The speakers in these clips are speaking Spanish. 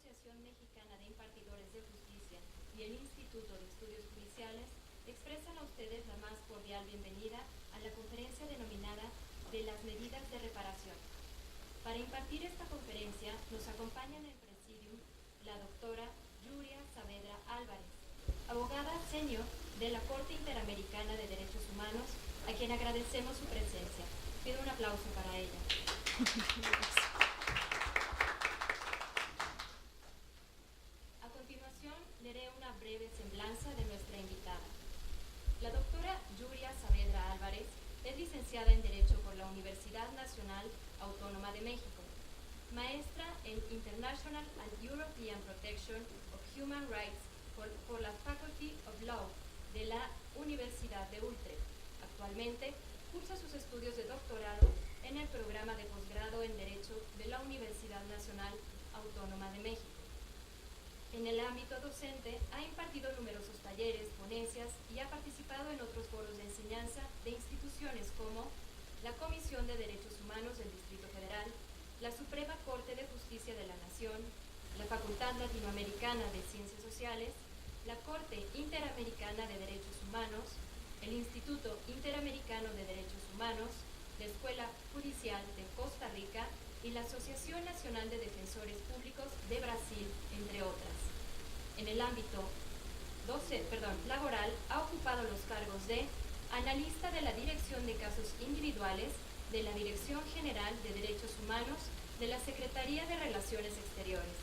Asociación Mexicana de Impartidores de Justicia y el Instituto de Estudios Judiciales expresan a ustedes la más cordial bienvenida a la conferencia denominada de las medidas de reparación. Para impartir esta conferencia nos acompaña en el presidium la doctora Yuria Saavedra Álvarez, abogada senior de la Corte Interamericana de Derechos Humanos, a quien agradecemos su presencia. Pido un aplauso para ella. A continuación, leeré una breve semblanza de nuestra invitada. La doctora Yuria Saavedra Álvarez es licenciada en Derecho por la Universidad Nacional Autónoma de México, maestra en International and European Protection of Human Rights por la Faculty of Law de la Universidad de Utrecht. Actualmente cursa sus estudios de doctorado en el programa de posgrado en Derecho de la Universidad Nacional Autónoma de México. En el ámbito docente ha impartido numerosos talleres, ponencias y ha participado en otros foros de enseñanza de instituciones como la Comisión de Derechos Humanos del Distrito Federal, la Suprema Corte de Justicia de la Nación, la Facultad Latinoamericana de Ciencias Sociales, la Corte Interamericana de Derechos Humanos, el Instituto Interamericano de Derechos Humanos, la Escuela Judicial de Costa Rica y la Asociación Nacional de Defensores Públicos de Brasil, entre otras. En el ámbito laboral ha ocupado los cargos de analista de la Dirección de Casos Individuales de la Dirección General de Derechos Humanos de la Secretaría de Relaciones Exteriores,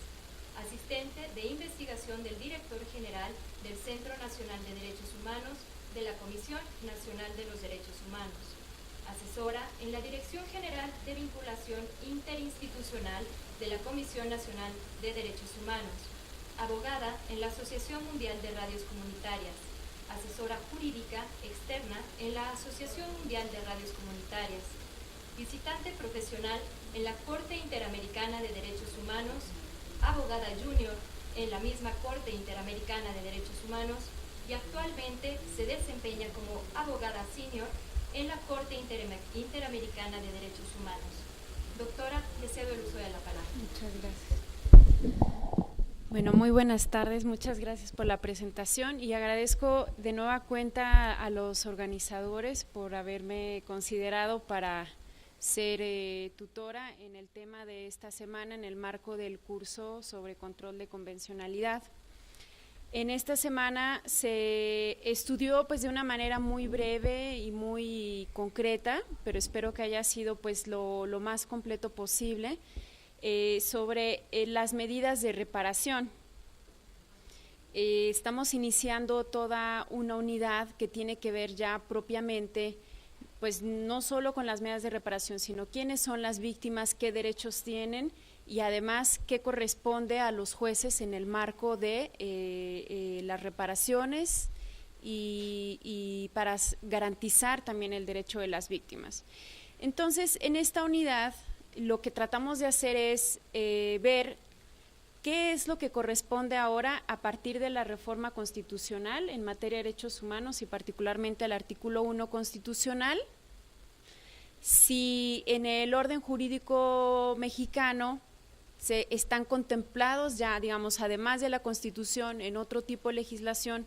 asistente de investigación del Director General del Centro Nacional de Derechos Humanos de la Comisión Nacional de los Derechos Humanos, asesora en la Dirección General de Vinculación Interinstitucional de la Comisión Nacional de Derechos Humanos, abogada en la Asociación Mundial de Radios Comunitarias, asesora jurídica externa en la Asociación Mundial de Radios Comunitarias, visitante profesional en la Corte Interamericana de Derechos Humanos, abogada junior en la misma Corte Interamericana de Derechos Humanos y actualmente se desempeña como abogada senior en la Corte Interamericana de Derechos Humanos. Doctora, le cedo el uso de la palabra. Muchas gracias. Bueno, muy buenas tardes, muchas gracias por la presentación y agradezco de nueva cuenta a los organizadores por haberme considerado para ser tutora en el tema de esta semana en el marco del curso sobre control de convencionalidad. En esta semana se estudió pues de una manera muy breve y muy concreta, pero espero que haya sido pues lo más completo posible, sobre las medidas de reparación. Estamos iniciando toda una unidad que tiene que ver ya propiamente pues no solo con las medidas de reparación, sino quiénes son las víctimas, qué derechos tienen y además qué corresponde a los jueces en el marco de las reparaciones y para garantizar también el derecho de las víctimas. Entonces, en esta unidad lo que tratamos de hacer es ver qué es lo que corresponde ahora a partir de la reforma constitucional en materia de derechos humanos y particularmente al artículo 1 constitucional. Si en el orden jurídico mexicano se están contemplados ya, digamos, además de la Constitución, en otro tipo de legislación,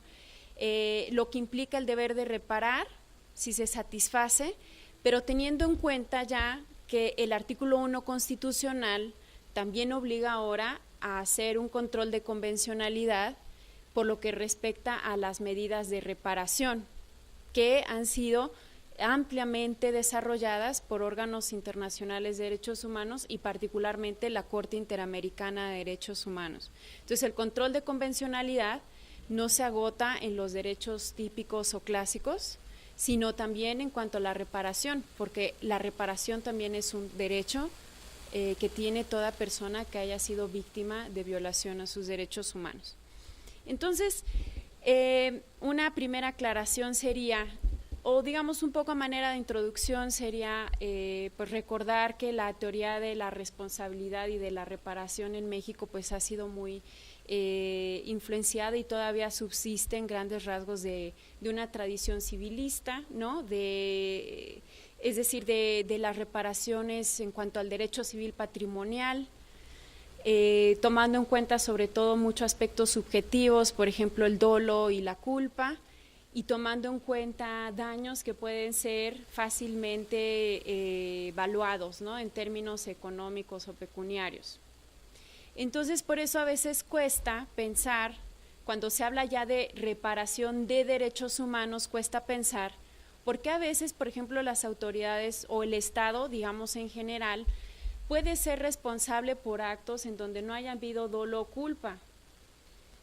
lo que implica el deber de reparar, si se satisface, pero teniendo en cuenta ya que el artículo 1 constitucional también obliga ahora a hacer un control de convencionalidad por lo que respecta a las medidas de reparación, que han sido ampliamente desarrolladas por órganos internacionales de derechos humanos y particularmente la Corte Interamericana de Derechos Humanos. Entonces, el control de convencionalidad no se agota en los derechos típicos o clásicos, sino también en cuanto a la reparación, porque la reparación también es un derecho que tiene toda persona que haya sido víctima de violación a sus derechos humanos. Entonces, una primera aclaración sería, o digamos un poco a manera de introducción, sería pues recordar que la teoría de la responsabilidad y de la reparación en México pues ha sido muy influenciada y todavía subsiste en grandes rasgos de una tradición civilista, ¿no? Es decir, de las reparaciones en cuanto al derecho civil patrimonial, tomando en cuenta sobre todo muchos aspectos subjetivos, por ejemplo el dolo y la culpa, y tomando en cuenta daños que pueden ser fácilmente evaluados, ¿no?, en términos económicos o pecuniarios. Entonces, por eso a veces cuesta pensar, cuando se habla ya de reparación de derechos humanos, cuesta pensar, porque a veces, por ejemplo, las autoridades o el Estado, digamos en general, puede ser responsable por actos en donde no haya habido dolo o culpa.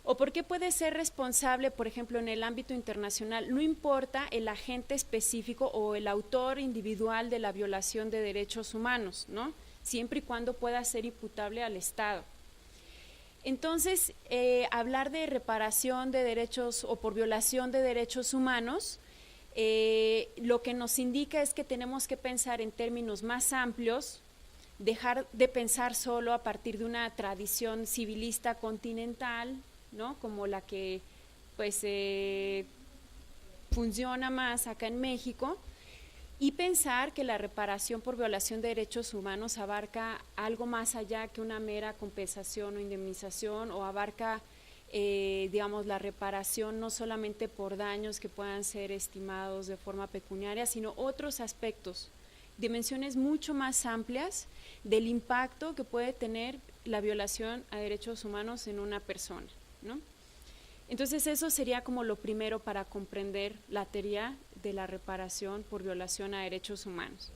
¿O por qué puede ser responsable, por ejemplo, en el ámbito internacional? No importa el agente específico o el autor individual de la violación de derechos humanos, ¿no?, siempre y cuando pueda ser imputable al Estado. Entonces, hablar de reparación de derechos o por violación de derechos humanos, lo que nos indica es que tenemos que pensar en términos más amplios, dejar de pensar solo a partir de una tradición civilista continental, ¿no?, como la que pues funciona más acá en México, y pensar que la reparación por violación de derechos humanos abarca algo más allá que una mera compensación o indemnización, o abarca digamos la reparación no solamente por daños que puedan ser estimados de forma pecuniaria, sino otros aspectos, dimensiones mucho más amplias del impacto que puede tener la violación a derechos humanos en una persona, ¿no? Entonces eso sería como lo primero para comprender la teoría de la reparación por violación a derechos humanos.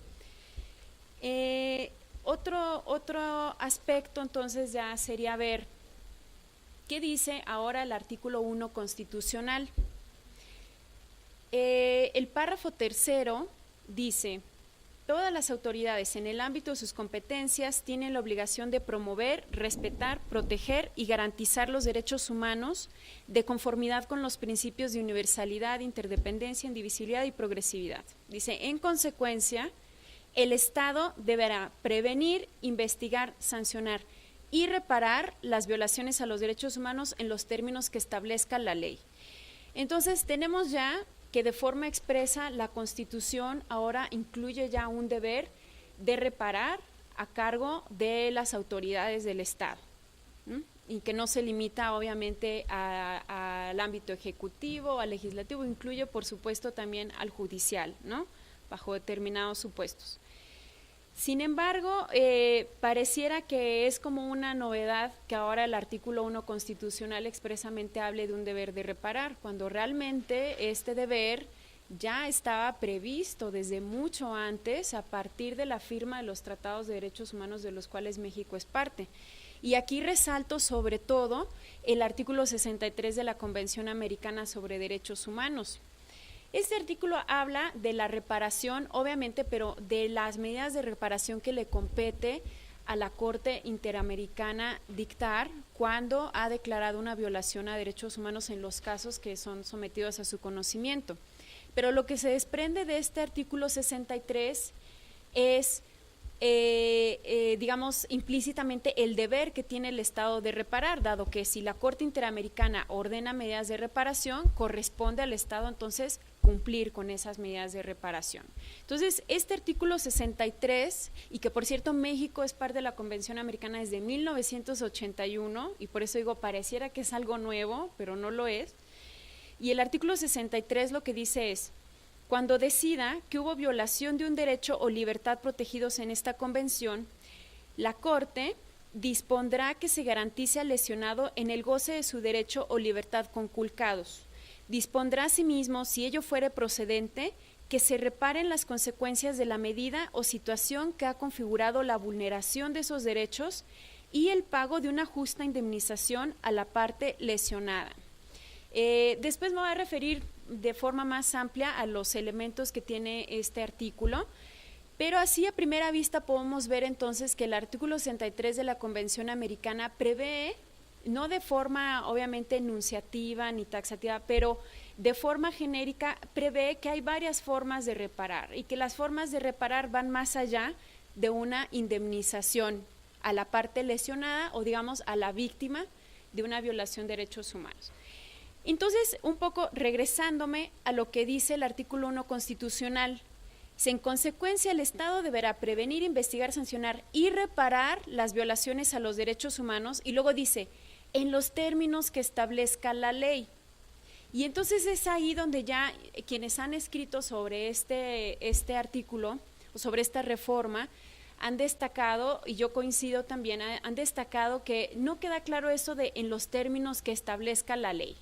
Otro aspecto entonces ya sería ver qué dice ahora el artículo 1 constitucional. El párrafo tercero dice: todas las autoridades en el ámbito de sus competencias tienen la obligación de promover, respetar, proteger y garantizar los derechos humanos de conformidad con los principios de universalidad, interdependencia, indivisibilidad y progresividad. Dice, en consecuencia, el Estado deberá prevenir, investigar, sancionar y reparar las violaciones a los derechos humanos en los términos que establezca la ley. Entonces, tenemos ya que de forma expresa la Constitución ahora incluye ya un deber de reparar a cargo de las autoridades del Estado, ¿no?, y que no se limita obviamente al ámbito ejecutivo, al legislativo, incluye por supuesto también al judicial, ¿no?, bajo determinados supuestos. Sin embargo, pareciera que es como una novedad que ahora el artículo 1 constitucional expresamente hable de un deber de reparar, cuando realmente este deber ya estaba previsto desde mucho antes, a partir de la firma de los tratados de derechos humanos de los cuales México es parte. Y aquí resalto sobre todo el artículo 63 de la Convención Americana sobre Derechos Humanos. Este artículo habla de la reparación, obviamente, pero de las medidas de reparación que le compete a la Corte Interamericana dictar cuando ha declarado una violación a derechos humanos en los casos que son sometidos a su conocimiento. Pero lo que se desprende de este artículo 63 es, digamos, implícitamente el deber que tiene el Estado de reparar, dado que si la Corte Interamericana ordena medidas de reparación, corresponde al Estado entonces cumplir con esas medidas de reparación. Entonces, este artículo 63, y que por cierto México es parte de la Convención Americana desde 1981, y por eso digo, pareciera que es algo nuevo, pero no lo es, y el artículo 63 lo que dice es: cuando decida que hubo violación de un derecho o libertad protegidos en esta convención, la Corte dispondrá que se garantice al lesionado en el goce de su derecho o libertad conculcados. Dispondrá asimismo, si ello fuere procedente, que se reparen las consecuencias de la medida o situación que ha configurado la vulneración de esos derechos y el pago de una justa indemnización a la parte lesionada. Después me voy a referir de forma más amplia a los elementos que tiene este artículo, pero así a primera vista podemos ver entonces que el artículo 63 de la Convención Americana prevé, no de forma obviamente enunciativa ni taxativa, pero de forma genérica prevé que hay varias formas de reparar y que las formas de reparar van más allá de una indemnización a la parte lesionada o digamos a la víctima de una violación de derechos humanos. Entonces, un poco regresándome a lo que dice el artículo 1 constitucional, En consecuencia, el Estado deberá prevenir, investigar, sancionar y reparar las violaciones a los derechos humanos, y luego dice, en los términos que establezca la ley. Y entonces es ahí donde ya quienes han escrito sobre este artículo, o sobre esta reforma, han destacado, y yo coincido también, han destacado que no queda claro eso de en los términos que establezca la ley.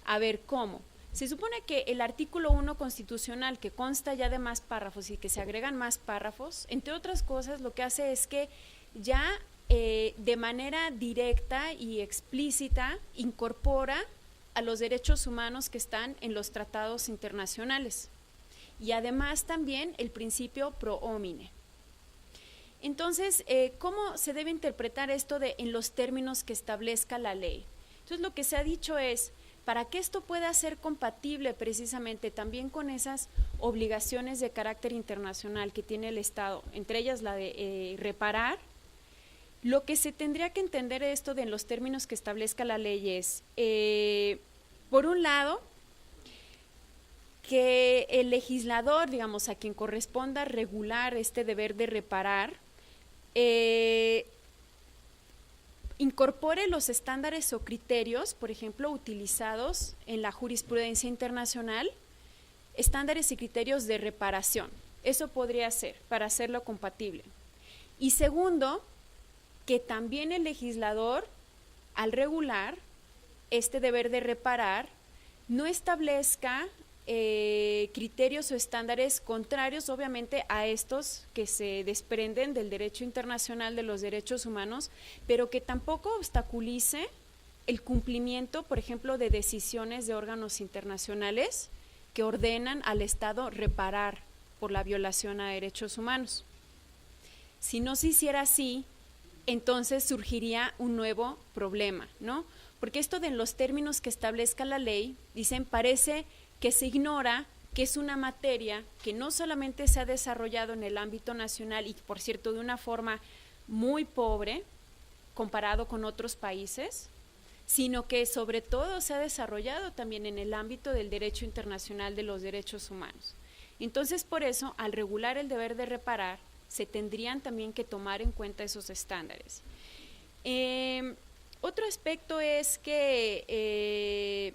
A ver, ¿cómo? Se supone que el artículo 1 constitucional, que consta ya de más párrafos y que se agregan más párrafos, entre otras cosas, lo que hace es que ya de manera directa y explícita incorpora a los derechos humanos que están en los tratados internacionales, y además también el principio pro homine. Entonces, ¿cómo se debe interpretar esto de en los términos que establezca la ley? Entonces, lo que se ha dicho es, para que esto pueda ser compatible precisamente también con esas obligaciones de carácter internacional que tiene el Estado, entre ellas la de reparar, lo que se tendría que entender esto de en los términos que establezca la ley es, por un lado, que el legislador, digamos, a quien corresponda regular este deber de reparar, incorpore los estándares o criterios, por ejemplo, utilizados en la jurisprudencia internacional, estándares y criterios de reparación. Eso podría ser, para hacerlo compatible. Y segundo, que también el legislador, al regular este deber de reparar, no establezca criterios o estándares contrarios, obviamente, a estos que se desprenden del derecho internacional de los derechos humanos, pero que tampoco obstaculice el cumplimiento, por ejemplo, de decisiones de órganos internacionales que ordenan al Estado reparar por la violación a derechos humanos. Si no se hiciera así, entonces surgiría un nuevo problema, ¿no? Porque esto de los términos que establezca la ley, dicen, parece que se ignora que es una materia que no solamente se ha desarrollado en el ámbito nacional y, por cierto, de una forma muy pobre comparado con otros países, sino que sobre todo se ha desarrollado también en el ámbito del derecho internacional de los derechos humanos. Entonces, por eso, al regular el deber de reparar, se tendrían también que tomar en cuenta esos estándares. Otro aspecto es que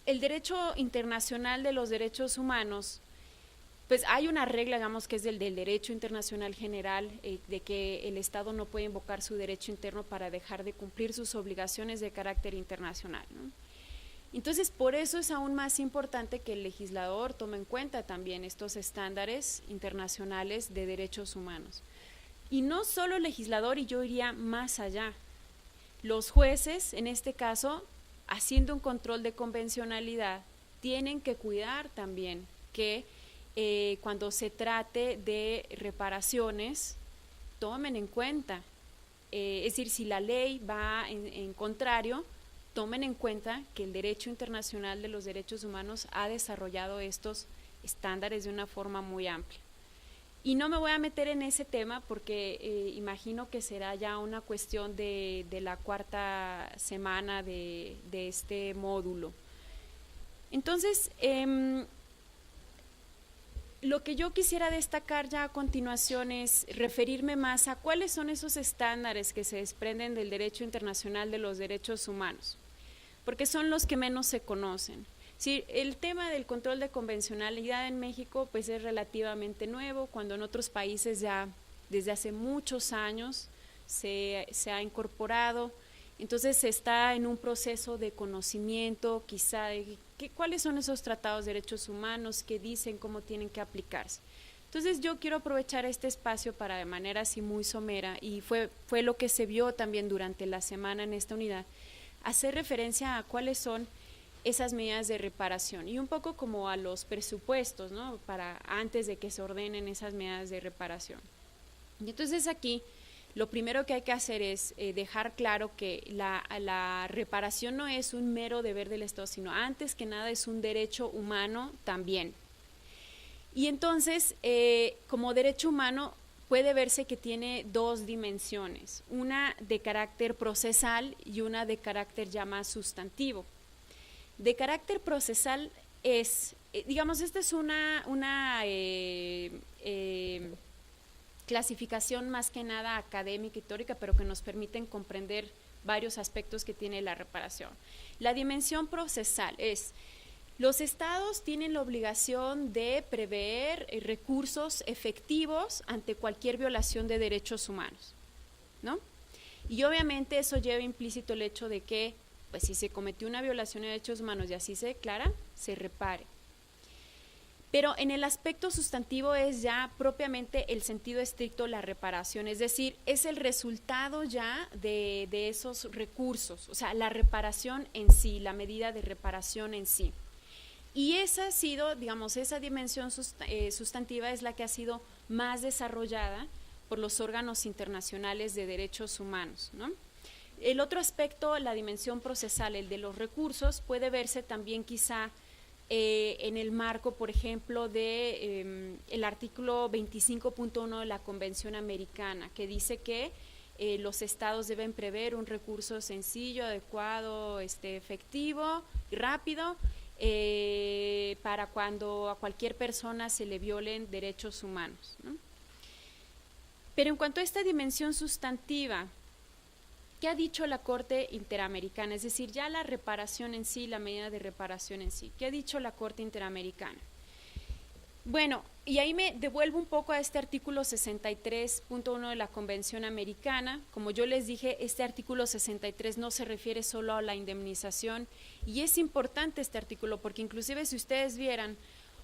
el derecho internacional de los derechos humanos, pues hay una regla, digamos, que es del derecho internacional general, de que el Estado no puede invocar su derecho interno para dejar de cumplir sus obligaciones de carácter internacional, ¿no? Entonces, por eso es aún más importante que el legislador tome en cuenta también estos estándares internacionales de derechos humanos. Y no solo el legislador, y yo iría más allá, los jueces, en este caso, haciendo un control de convencionalidad, tienen que cuidar también que cuando se trate de reparaciones, tomen en cuenta, es decir, si la ley va en contrario, tomen en cuenta que el derecho internacional de los derechos humanos ha desarrollado estos estándares de una forma muy amplia. Y no me voy a meter en ese tema porque imagino que será ya una cuestión de la cuarta semana de este módulo. Entonces, lo que yo quisiera destacar ya a continuación es referirme más a cuáles son esos estándares que se desprenden del derecho internacional de los derechos humanos, porque son los que menos se conocen. Sí, el tema del control de convencionalidad en México pues es relativamente nuevo, cuando en otros países ya desde hace muchos años se ha incorporado. Entonces se está en un proceso de conocimiento quizá de cuáles son esos tratados de derechos humanos, qué dicen, cómo tienen que aplicarse. Entonces yo quiero aprovechar este espacio para, de manera así muy somera, y fue lo que se vio también durante la semana en esta unidad, hacer referencia a cuáles son esas medidas de reparación y un poco como a los presupuestos, ¿no? Para antes de que se ordenen esas medidas de reparación. Y entonces aquí lo primero que hay que hacer es dejar claro que la reparación no es un mero deber del Estado, sino antes que nada es un derecho humano también. Y entonces, como derecho humano, puede verse que tiene dos dimensiones, una de carácter procesal y una de carácter ya más sustantivo. De carácter procesal es, digamos, esta es una clasificación más que nada académica y teórica, pero que nos permiten comprender varios aspectos que tiene la reparación. La dimensión procesal es: los estados tienen la obligación de prever recursos efectivos ante cualquier violación de derechos humanos, ¿no? Y obviamente eso lleva implícito el hecho de que, pues si se cometió una violación de derechos humanos y así se declara, se repare. Pero en el aspecto sustantivo es ya propiamente el sentido estricto la reparación, es decir, es el resultado ya de esos recursos, o sea, la reparación en sí, la medida de reparación en sí. Y esa ha sido, digamos, esa dimensión sustantiva es la que ha sido más desarrollada por los órganos internacionales de derechos humanos, ¿no? El otro aspecto, la dimensión procesal, el de los recursos, puede verse también quizá en el marco, por ejemplo, de el artículo 25.1 de la Convención Americana, que dice que los estados deben prever un recurso sencillo, adecuado, efectivo y rápido para cuando a cualquier persona se le violen derechos humanos, ¿no? Pero en cuanto a esta dimensión sustantiva, ¿qué ha dicho la Corte Interamericana? Es decir, ya la reparación en sí, la medida de reparación en sí. ¿Qué ha dicho la Corte Interamericana? Bueno, y ahí me devuelvo un poco a este artículo 63.1 de la Convención Americana. Como yo les dije, este artículo 63 no se refiere solo a la indemnización, y es importante este artículo porque inclusive si ustedes vieran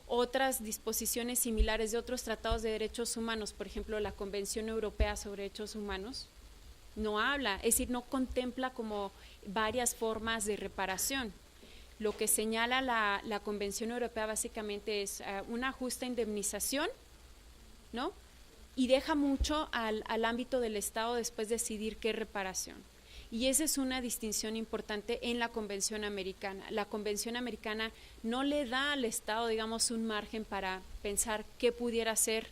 otras disposiciones similares de otros tratados de derechos humanos, por ejemplo, la Convención Europea sobre Derechos Humanos, no habla, es decir, no contempla como varias formas de reparación. Lo que señala la Convención Europea básicamente es una justa indemnización, ¿no? Y deja mucho al ámbito del Estado después decidir qué reparación. Y esa es una distinción importante en la Convención Americana. La Convención Americana no le da al Estado, digamos, un margen para pensar qué pudiera ser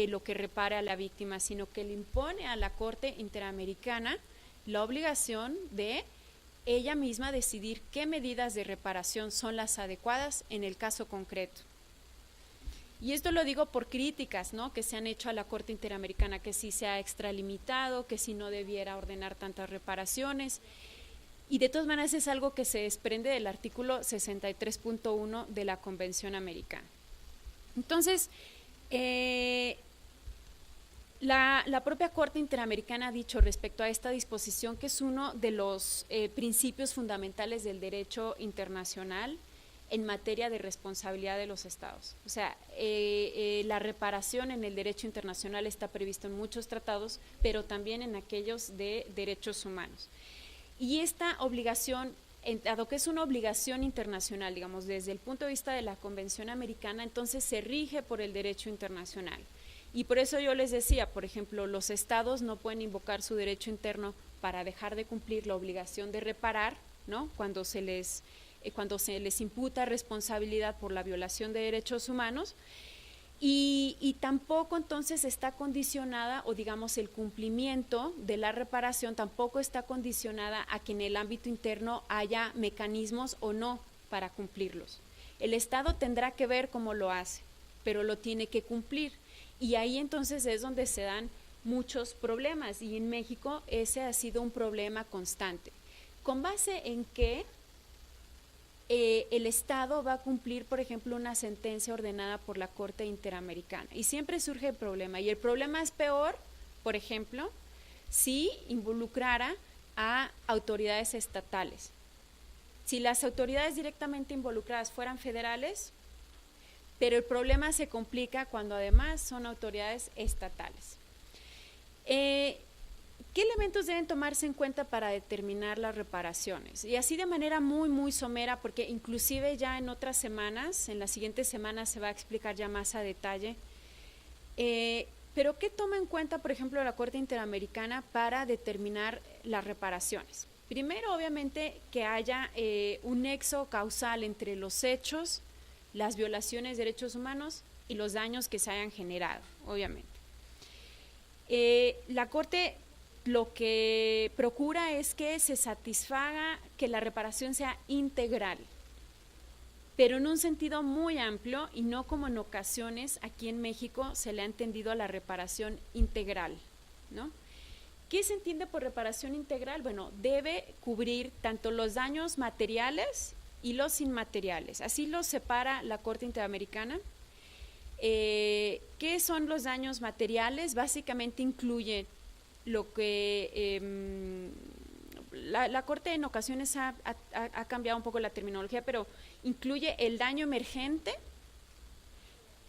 lo que repare a la víctima, sino que le impone a la Corte Interamericana la obligación de ella misma decidir qué medidas de reparación son las adecuadas en el caso concreto. Y esto lo digo por críticas, ¿no?, que se han hecho a la Corte Interamericana, que sí se ha extralimitado, que sí no debiera ordenar tantas reparaciones, y de todas maneras es algo que se desprende del artículo 63.1 de la Convención Americana. Entonces, la propia Corte Interamericana ha dicho respecto a esta disposición que es uno de los principios fundamentales del derecho internacional en materia de responsabilidad de los estados. O sea, la reparación en el derecho internacional está previsto en muchos tratados, pero también en aquellos de derechos humanos. Y esta obligación, dado que es una obligación internacional, digamos, desde el punto de vista de la Convención Americana, entonces se rige por el derecho internacional. Y por eso yo les decía, por ejemplo, los estados no pueden invocar su derecho interno para dejar de cumplir la obligación de reparar, ¿no?, cuando se les imputa responsabilidad por la violación de derechos humanos, y tampoco entonces está condicionada, o digamos el cumplimiento de la reparación tampoco está condicionada a que en el ámbito interno haya mecanismos o no para cumplirlos. El Estado tendrá que ver cómo lo hace, pero lo tiene que cumplir, y ahí entonces es donde se dan muchos problemas, y en México ese ha sido un problema constante. ¿Con base en qué el Estado va a cumplir, por ejemplo, una sentencia ordenada por la Corte Interamericana? Y siempre surge el problema, y el problema es peor, por ejemplo, si involucrara a autoridades estatales. Si las autoridades directamente involucradas fueran federales, pero el problema se complica cuando además son autoridades estatales. ¿Qué elementos deben tomarse en cuenta para determinar las reparaciones? Y así de manera muy somera, porque inclusive ya en otras semanas, en las siguientes semanas se va a explicar ya más a detalle, pero ¿qué toma en cuenta, por ejemplo, la Corte Interamericana para determinar las reparaciones? Primero, obviamente, que haya un nexo causal entre los hechos, las violaciones de derechos humanos y los daños que se hayan generado, obviamente. La Corte lo que procura es que se satisfaga que la reparación sea integral. pero en un sentido muy amplio y no como en ocasiones aquí en México se le ha entendido a la reparación integral, ¿no? ¿Qué se entiende por reparación integral? Bueno, debe cubrir tanto los daños materiales y los inmateriales. Así los separa la Corte Interamericana. ¿Qué son los daños materiales? Básicamente incluye lo que la Corte en ocasiones ha cambiado un poco la terminología, pero incluye el daño emergente,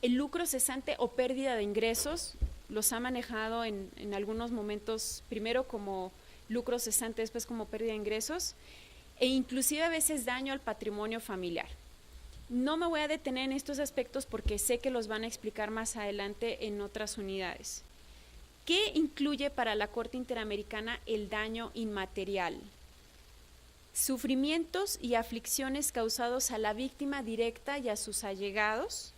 el lucro cesante o pérdida de ingresos. Los ha manejado en algunos momentos, primero como lucro cesante, después como pérdida de ingresos, e inclusive a veces daño al patrimonio familiar. No me voy a detener en estos aspectos porque sé que los van a explicar más adelante en otras unidades. ¿Qué incluye para la Corte Interamericana el daño inmaterial? Sufrimientos y aflicciones causados a la víctima directa y a sus allegados,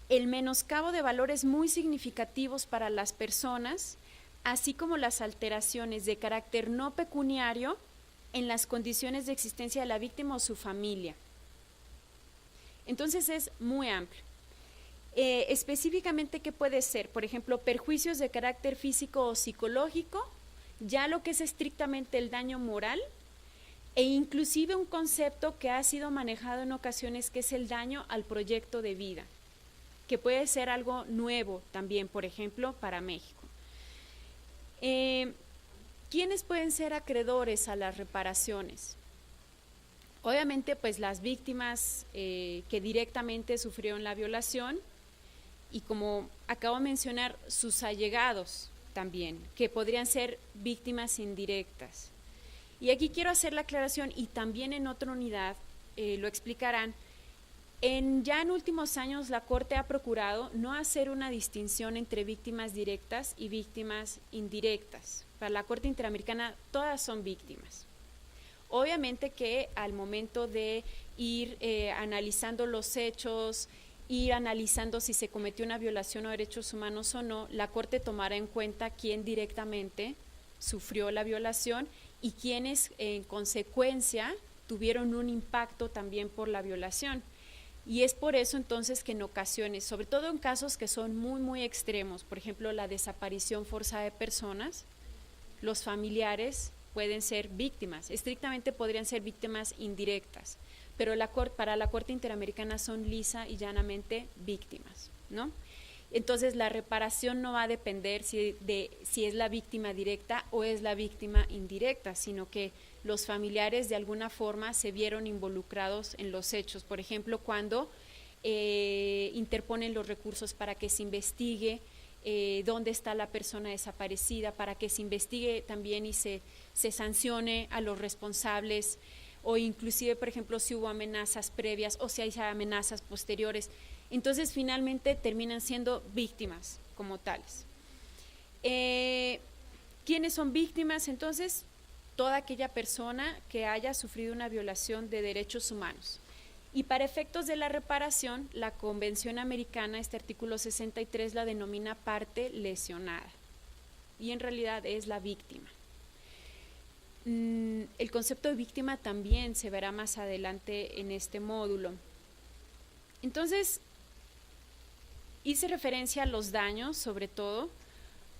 el menoscabo de valores muy significativos para las personas, así como las alteraciones de carácter no pecuniario en las condiciones de existencia de la víctima o su familia. Entonces es muy amplio. Específicamente, ¿qué puede ser? Por ejemplo, perjuicios de carácter físico o psicológico, ya lo que es estrictamente el daño moral, e inclusive un concepto que ha sido manejado en ocasiones que es el daño al proyecto de vida, que puede ser algo nuevo también, por ejemplo, para México. ¿Quiénes pueden ser acreedores a las reparaciones? Obviamente, pues las víctimas que directamente sufrieron la violación y, como acabo de mencionar, sus allegados también, que podrían ser víctimas indirectas. Y aquí quiero hacer la aclaración, y también en otra unidad lo explicarán. Ya en últimos años la Corte ha procurado no hacer una distinción entre víctimas directas y víctimas indirectas. Para la Corte Interamericana todas son víctimas. Obviamente que al momento de ir analizando los hechos, ir analizando si se cometió una violación a derechos humanos o no, la Corte tomará en cuenta quién directamente sufrió la violación y quiénes en consecuencia tuvieron un impacto también por la violación. Y es por eso entonces que en ocasiones, sobre todo en casos que son muy, muy extremos, por ejemplo la desaparición forzada de personas, los familiares pueden ser víctimas, estrictamente podrían ser víctimas indirectas, pero para la Corte Interamericana son lisa y llanamente víctimas, ¿no? Entonces la reparación no va a depender si es la víctima directa o es la víctima indirecta, sino que los familiares de alguna forma se vieron involucrados en los hechos. Por ejemplo, cuando interponen los recursos para que se investigue dónde está la persona desaparecida, para que se investigue también y se sancione a los responsables, o inclusive, por ejemplo, si hubo amenazas previas o si hay amenazas posteriores. Entonces, finalmente terminan siendo víctimas como tales. ¿Quiénes son víctimas? Entonces, toda aquella persona que haya sufrido una violación de derechos humanos. Y para efectos de la reparación, la Convención Americana, este artículo 63, la denomina parte lesionada. Y en realidad es la víctima. El concepto de víctima también se verá más adelante en este módulo. Entonces, hice referencia a los daños, sobre todo,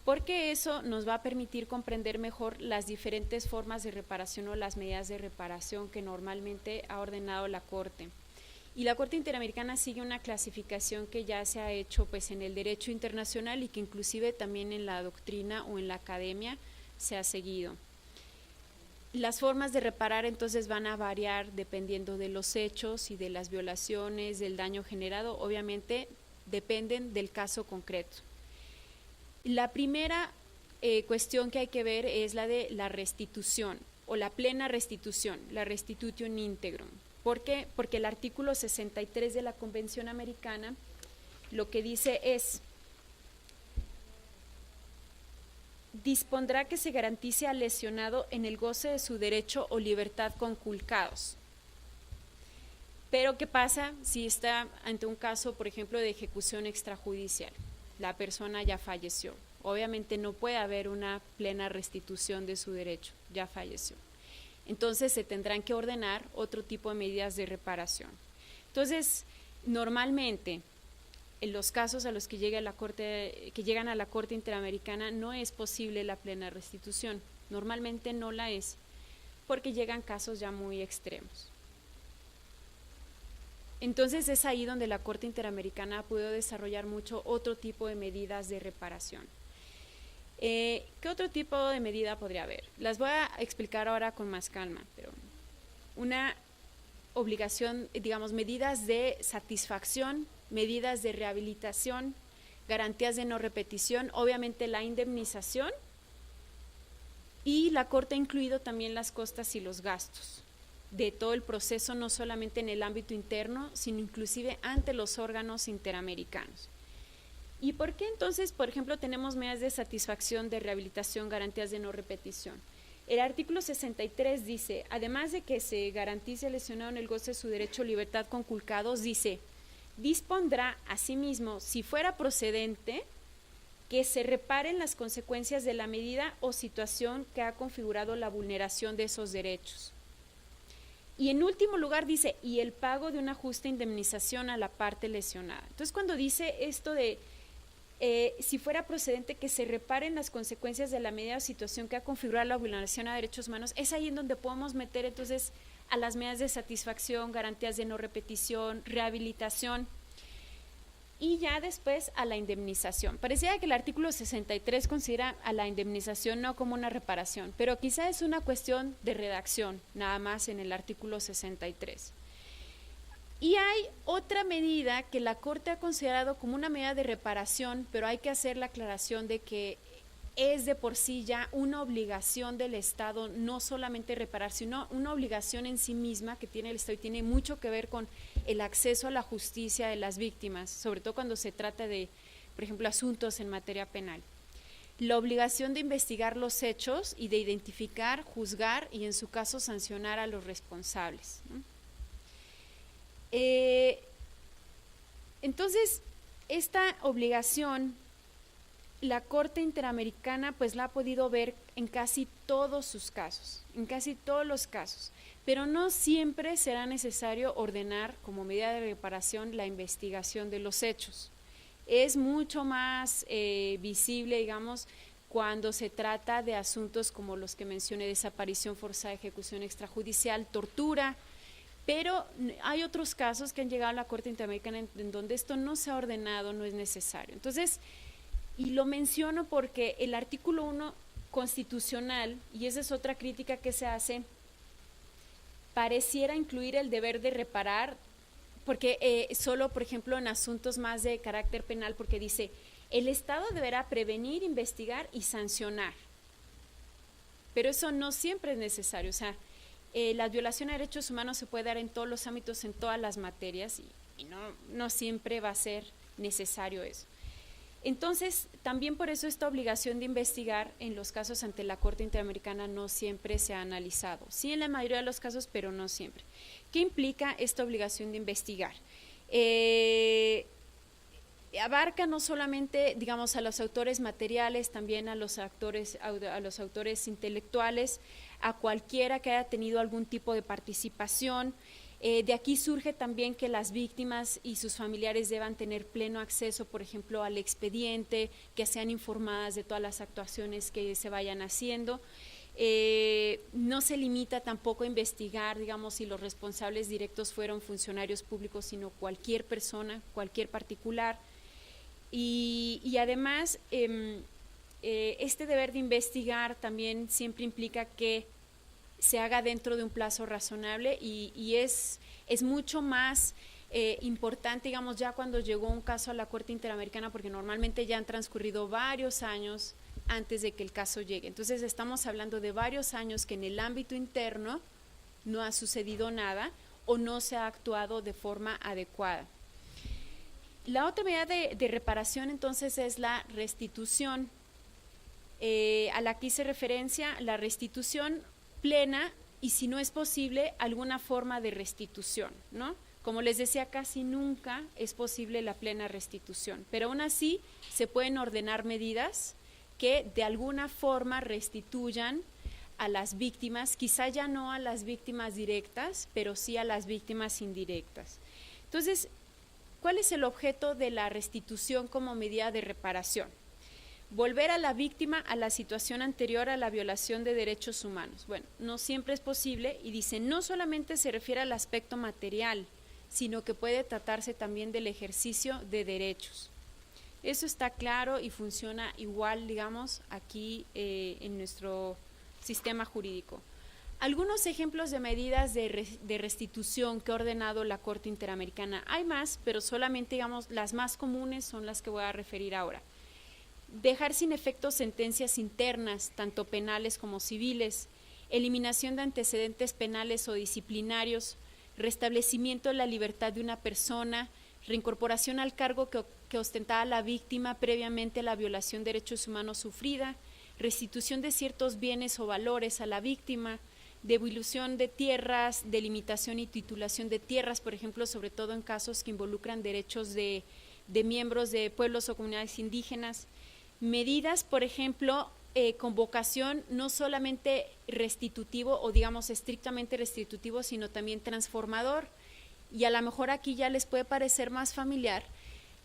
porque eso nos va a permitir comprender mejor las diferentes formas de reparación o las medidas de reparación que normalmente ha ordenado la Corte. Y la Corte Interamericana sigue una clasificación que ya se ha hecho pues en el derecho internacional y que inclusive también en la doctrina o en la academia se ha seguido. Las formas de reparar entonces van a variar dependiendo de los hechos y de las violaciones, del daño generado, obviamente dependen del caso concreto. La primera cuestión que hay que ver es la de la restitución o la plena restitución, la restitution integrum. ¿Por qué? Porque el artículo 63 de la Convención Americana lo que dice es: dispondrá que se garantice al lesionado en el goce de su derecho o libertad conculcados. Pero ¿qué pasa si está ante un caso, por ejemplo, de ejecución extrajudicial? La persona ya falleció. Obviamente no puede haber una plena restitución de su derecho, ya falleció. Entonces se tendrán que ordenar otro tipo de medidas de reparación. Entonces, normalmente, en los casos a los que llegan a la Corte Interamericana no es posible la plena restitución. Normalmente no la es, porque llegan casos ya muy extremos. Entonces es ahí donde la Corte Interamericana ha podido desarrollar mucho otro tipo de medidas de reparación. ¿Qué otro tipo de medida podría haber? Las voy a explicar ahora con más calma, pero una obligación, digamos, medidas de satisfacción, medidas de rehabilitación, garantías de no repetición, obviamente la indemnización, y la Corte ha incluido también las costas y los gastos de todo el proceso, no solamente en el ámbito interno, sino inclusive ante los órganos interamericanos. ¿Y por qué entonces, por ejemplo, tenemos medidas de satisfacción, de rehabilitación, garantías de no repetición? El artículo 63 dice, además de que se garantice al lesionado en el goce de su derecho a libertad conculcados, dice, dispondrá asimismo, si fuera procedente, que se reparen las consecuencias de la medida o situación que ha configurado la vulneración de esos derechos. Y en último lugar dice, y el pago de una justa indemnización a la parte lesionada. Entonces, cuando dice esto de si fuera procedente que se reparen las consecuencias de la medida o situación que ha configurado la vulneración a derechos humanos, es ahí en donde podemos meter entonces a las medidas de satisfacción, garantías de no repetición, rehabilitación y ya después a la indemnización. Parecía que el artículo 63 considera a la indemnización no como una reparación, pero quizá es una cuestión de redacción, nada más en el artículo 63. Y hay otra medida que la Corte ha considerado como una medida de reparación, pero hay que hacer la aclaración de que es de por sí ya una obligación del Estado, no solamente reparar, sino una obligación en sí misma que tiene el Estado y tiene mucho que ver con el acceso a la justicia de las víctimas, sobre todo cuando se trata de, por ejemplo, asuntos en materia penal. La obligación de investigar los hechos y de identificar, juzgar y en su caso sancionar a los responsables, ¿no? Entonces, esta obligación, la Corte Interamericana pues la ha podido ver en casi todos sus casos, en casi todos los casos, pero no siempre será necesario ordenar como medida de reparación la investigación de los hechos. Es mucho más visible, digamos, cuando se trata de asuntos como los que mencioné, desaparición forzada, ejecución extrajudicial, tortura. Pero hay otros casos que han llegado a la Corte Interamericana en donde esto no se ha ordenado, no es necesario. Entonces, y lo menciono porque el artículo 1 constitucional, y esa es otra crítica que se hace, pareciera incluir el deber de reparar, porque solo, por ejemplo, en asuntos más de carácter penal, porque dice, el Estado deberá prevenir, investigar y sancionar. Pero eso no siempre es necesario, o sea, la violación a derechos humanos se puede dar en todos los ámbitos, en todas las materias y no siempre va a ser necesario eso. Entonces, también por eso esta obligación de investigar en los casos ante la Corte Interamericana no siempre se ha analizado. Sí en la mayoría de los casos, pero no siempre. ¿Qué implica esta obligación de investigar? Abarca no solamente, digamos, a los autores materiales, también a los autores intelectuales, a cualquiera que haya tenido algún tipo de participación. De aquí surge también que las víctimas y sus familiares deban tener pleno acceso, por ejemplo, al expediente, que sean informadas de todas las actuaciones que se vayan haciendo. No se limita tampoco a investigar, digamos, si los responsables directos fueron funcionarios públicos, sino cualquier persona, cualquier particular. Y además, este deber de investigar también siempre implica que se haga dentro de un plazo razonable y es mucho más importante, digamos, ya cuando llegó un caso a la Corte Interamericana, porque normalmente ya han transcurrido varios años antes de que el caso llegue. Entonces estamos hablando de varios años que en el ámbito interno no ha sucedido nada o no se ha actuado de forma adecuada. La otra medida de reparación entonces es la restitución, a la que hice referencia, la restitución plena y si no es posible alguna forma de restitución, ¿no? Como les decía, casi nunca es posible la plena restitución, pero aún así se pueden ordenar medidas que de alguna forma restituyan a las víctimas, quizá ya no a las víctimas directas, pero sí a las víctimas indirectas. Entonces, ¿cuál es el objeto de la restitución como medida de reparación? Volver a la víctima a la situación anterior a la violación de derechos humanos. Bueno, no siempre es posible y dice, no solamente se refiere al aspecto material, sino que puede tratarse también del ejercicio de derechos. Eso está claro y funciona igual, digamos, aquí en nuestro sistema jurídico. Algunos ejemplos de medidas de restitución que ha ordenado la Corte Interamericana. Hay más, pero solamente, digamos, las más comunes son las que voy a referir ahora. Dejar sin efecto sentencias internas, tanto penales como civiles, eliminación de antecedentes penales o disciplinarios, restablecimiento de la libertad de una persona, reincorporación al cargo que ostentaba la víctima previamente a la violación de derechos humanos sufrida, restitución de ciertos bienes o valores a la víctima, devolución de tierras, delimitación y titulación de tierras, por ejemplo, sobre todo en casos que involucran derechos de miembros de pueblos o comunidades indígenas, medidas, por ejemplo, con vocación no solamente restitutivo o digamos estrictamente restitutivo, sino también transformador. Y a lo mejor aquí ya les puede parecer más familiar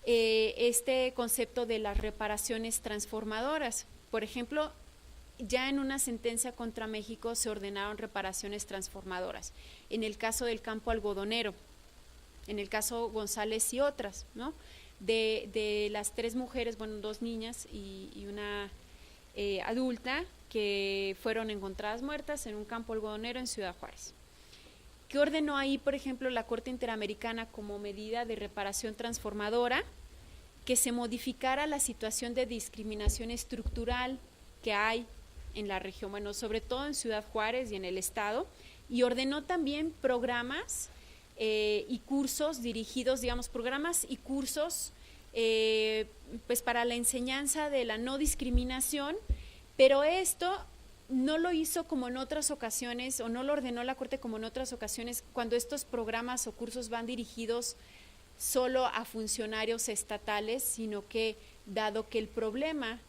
este concepto de las reparaciones transformadoras. Por ejemplo, ya en una sentencia contra México se ordenaron reparaciones transformadoras. En el caso del campo algodonero, en el caso González y otras, ¿no? De las 3 mujeres, bueno, 2 niñas y una adulta que fueron encontradas muertas en un campo algodonero en Ciudad Juárez. ¿Qué ordenó ahí, por ejemplo, la Corte Interamericana como medida de reparación transformadora? Que se modificara la situación de discriminación estructural que hay en la región, bueno, sobre todo en Ciudad Juárez y en el estado, y ordenó también programas y cursos dirigidos, digamos, programas y cursos pues para la enseñanza de la no discriminación, pero esto no lo hizo como en otras ocasiones, o no lo ordenó la Corte como en otras ocasiones, cuando estos programas o cursos van dirigidos solo a funcionarios estatales, sino que, dado que el problema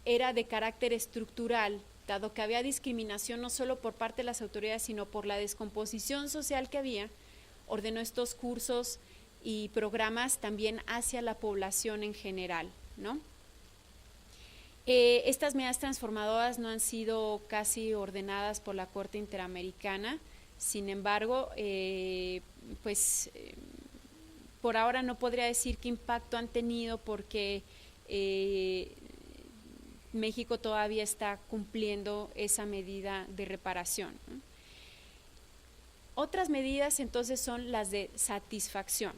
era de carácter estructural, dado que había discriminación no solo por parte de las autoridades, sino por la descomposición social que había, ordenó estos cursos y programas también hacia la población en general, ¿no? Estas medidas transformadoras no han sido casi ordenadas por la Corte Interamericana, sin embargo, por ahora no podría decir qué impacto han tenido porque México todavía está cumpliendo esa medida de reparación, ¿no? Otras medidas entonces son las de satisfacción.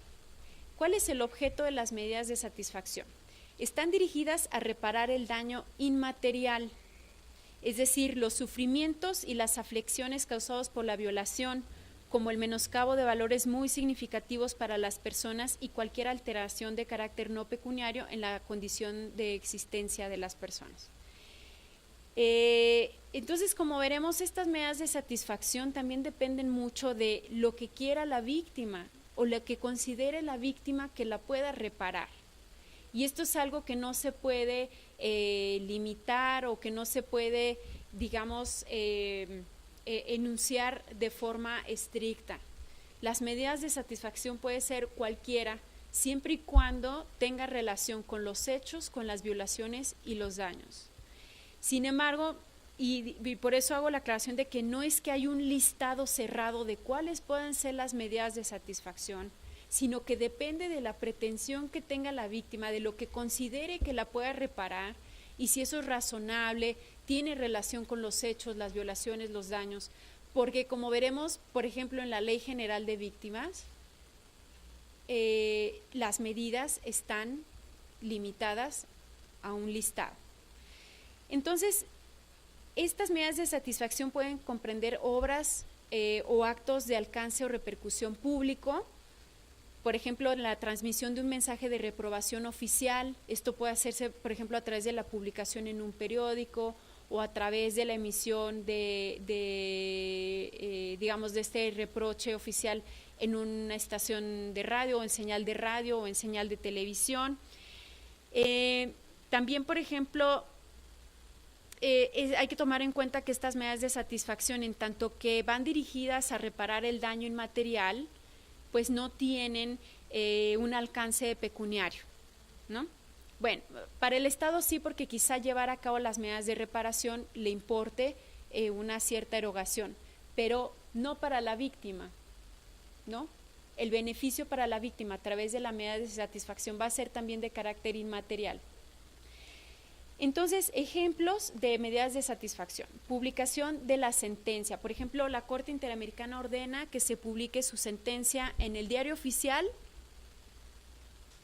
¿Cuál es el objeto de las medidas de satisfacción? Están dirigidas a reparar el daño inmaterial, es decir, los sufrimientos y las aflicciones causados por la violación, como el menoscabo de valores muy significativos para las personas y cualquier alteración de carácter no pecuniario en la condición de existencia de las personas. Entonces, como veremos, estas medidas de satisfacción también dependen mucho de lo que quiera la víctima o lo que considere la víctima que la pueda reparar. Y esto es algo que no se puede limitar o que no se puede, digamos, enunciar de forma estricta. Las medidas de satisfacción puede ser cualquiera, siempre y cuando tenga relación con los hechos, con las violaciones y los daños. Sin embargo, y por eso hago la aclaración de que no es que hay un listado cerrado de cuáles pueden ser las medidas de satisfacción, sino que depende de la pretensión que tenga la víctima, de lo que considere que la pueda reparar y si eso es razonable, tiene relación con los hechos, las violaciones, los daños, porque como veremos, por ejemplo, en la Ley General de Víctimas, las medidas están limitadas a un listado. Entonces, estas medidas de satisfacción pueden comprender obras o actos de alcance o repercusión público, por ejemplo, la transmisión de un mensaje de reprobación oficial. Esto puede hacerse, por ejemplo, a través de la publicación en un periódico o a través de la emisión digamos, de este reproche oficial en una estación de radio o en señal de radio o en señal de televisión. También, por ejemplo, hay que tomar en cuenta que estas medidas de satisfacción, en tanto que van dirigidas a reparar el daño inmaterial, pues no tienen un alcance pecuniario, ¿no? Bueno, para el Estado sí, porque quizá llevar a cabo las medidas de reparación le importe una cierta erogación, pero no para la víctima, ¿no? El beneficio para la víctima a través de la medida de satisfacción va a ser también de carácter inmaterial. Entonces, ejemplos de medidas de satisfacción. Publicación de la sentencia. Por ejemplo, la Corte Interamericana ordena que se publique su sentencia en el Diario Oficial.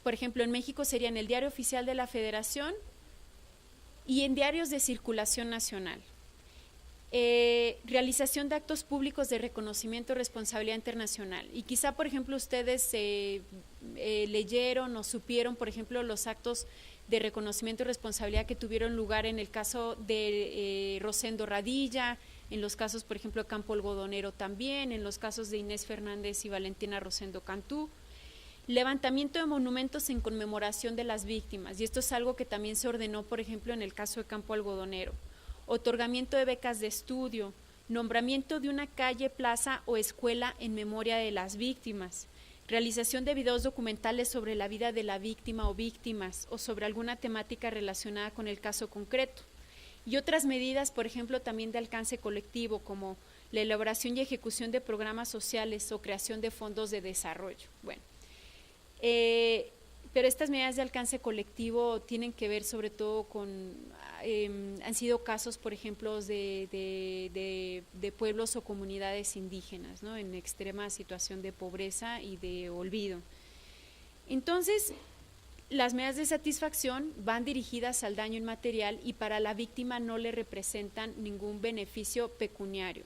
Por ejemplo, en México sería en el Diario Oficial de la Federación y en diarios de circulación nacional. Realización de actos públicos de reconocimiento de responsabilidad internacional. Y quizá, por ejemplo, ustedes leyeron o supieron, por ejemplo, los actos de reconocimiento y responsabilidad que tuvieron lugar en el caso de Rosendo Radilla, en los casos, por ejemplo, de Campo Algodonero también, en los casos de Inés Fernández y Valentina Rosendo Cantú. Levantamiento de monumentos en conmemoración de las víctimas, y esto es algo que también se ordenó, por ejemplo, en el caso de Campo Algodonero. Otorgamiento de becas de estudio, nombramiento de una calle, plaza o escuela en memoria de las víctimas, realización de videos documentales sobre la vida de la víctima o víctimas o sobre alguna temática relacionada con el caso concreto. Y otras medidas, por ejemplo, también de alcance colectivo, como la elaboración y ejecución de programas sociales o creación de fondos de desarrollo. Bueno, pero estas medidas de alcance colectivo tienen que ver sobre todo con, han sido casos, por ejemplo, de pueblos o comunidades indígenas, ¿no?, en extrema situación de pobreza y de olvido. Entonces, las medidas de satisfacción van dirigidas al daño inmaterial y para la víctima no le representan ningún beneficio pecuniario.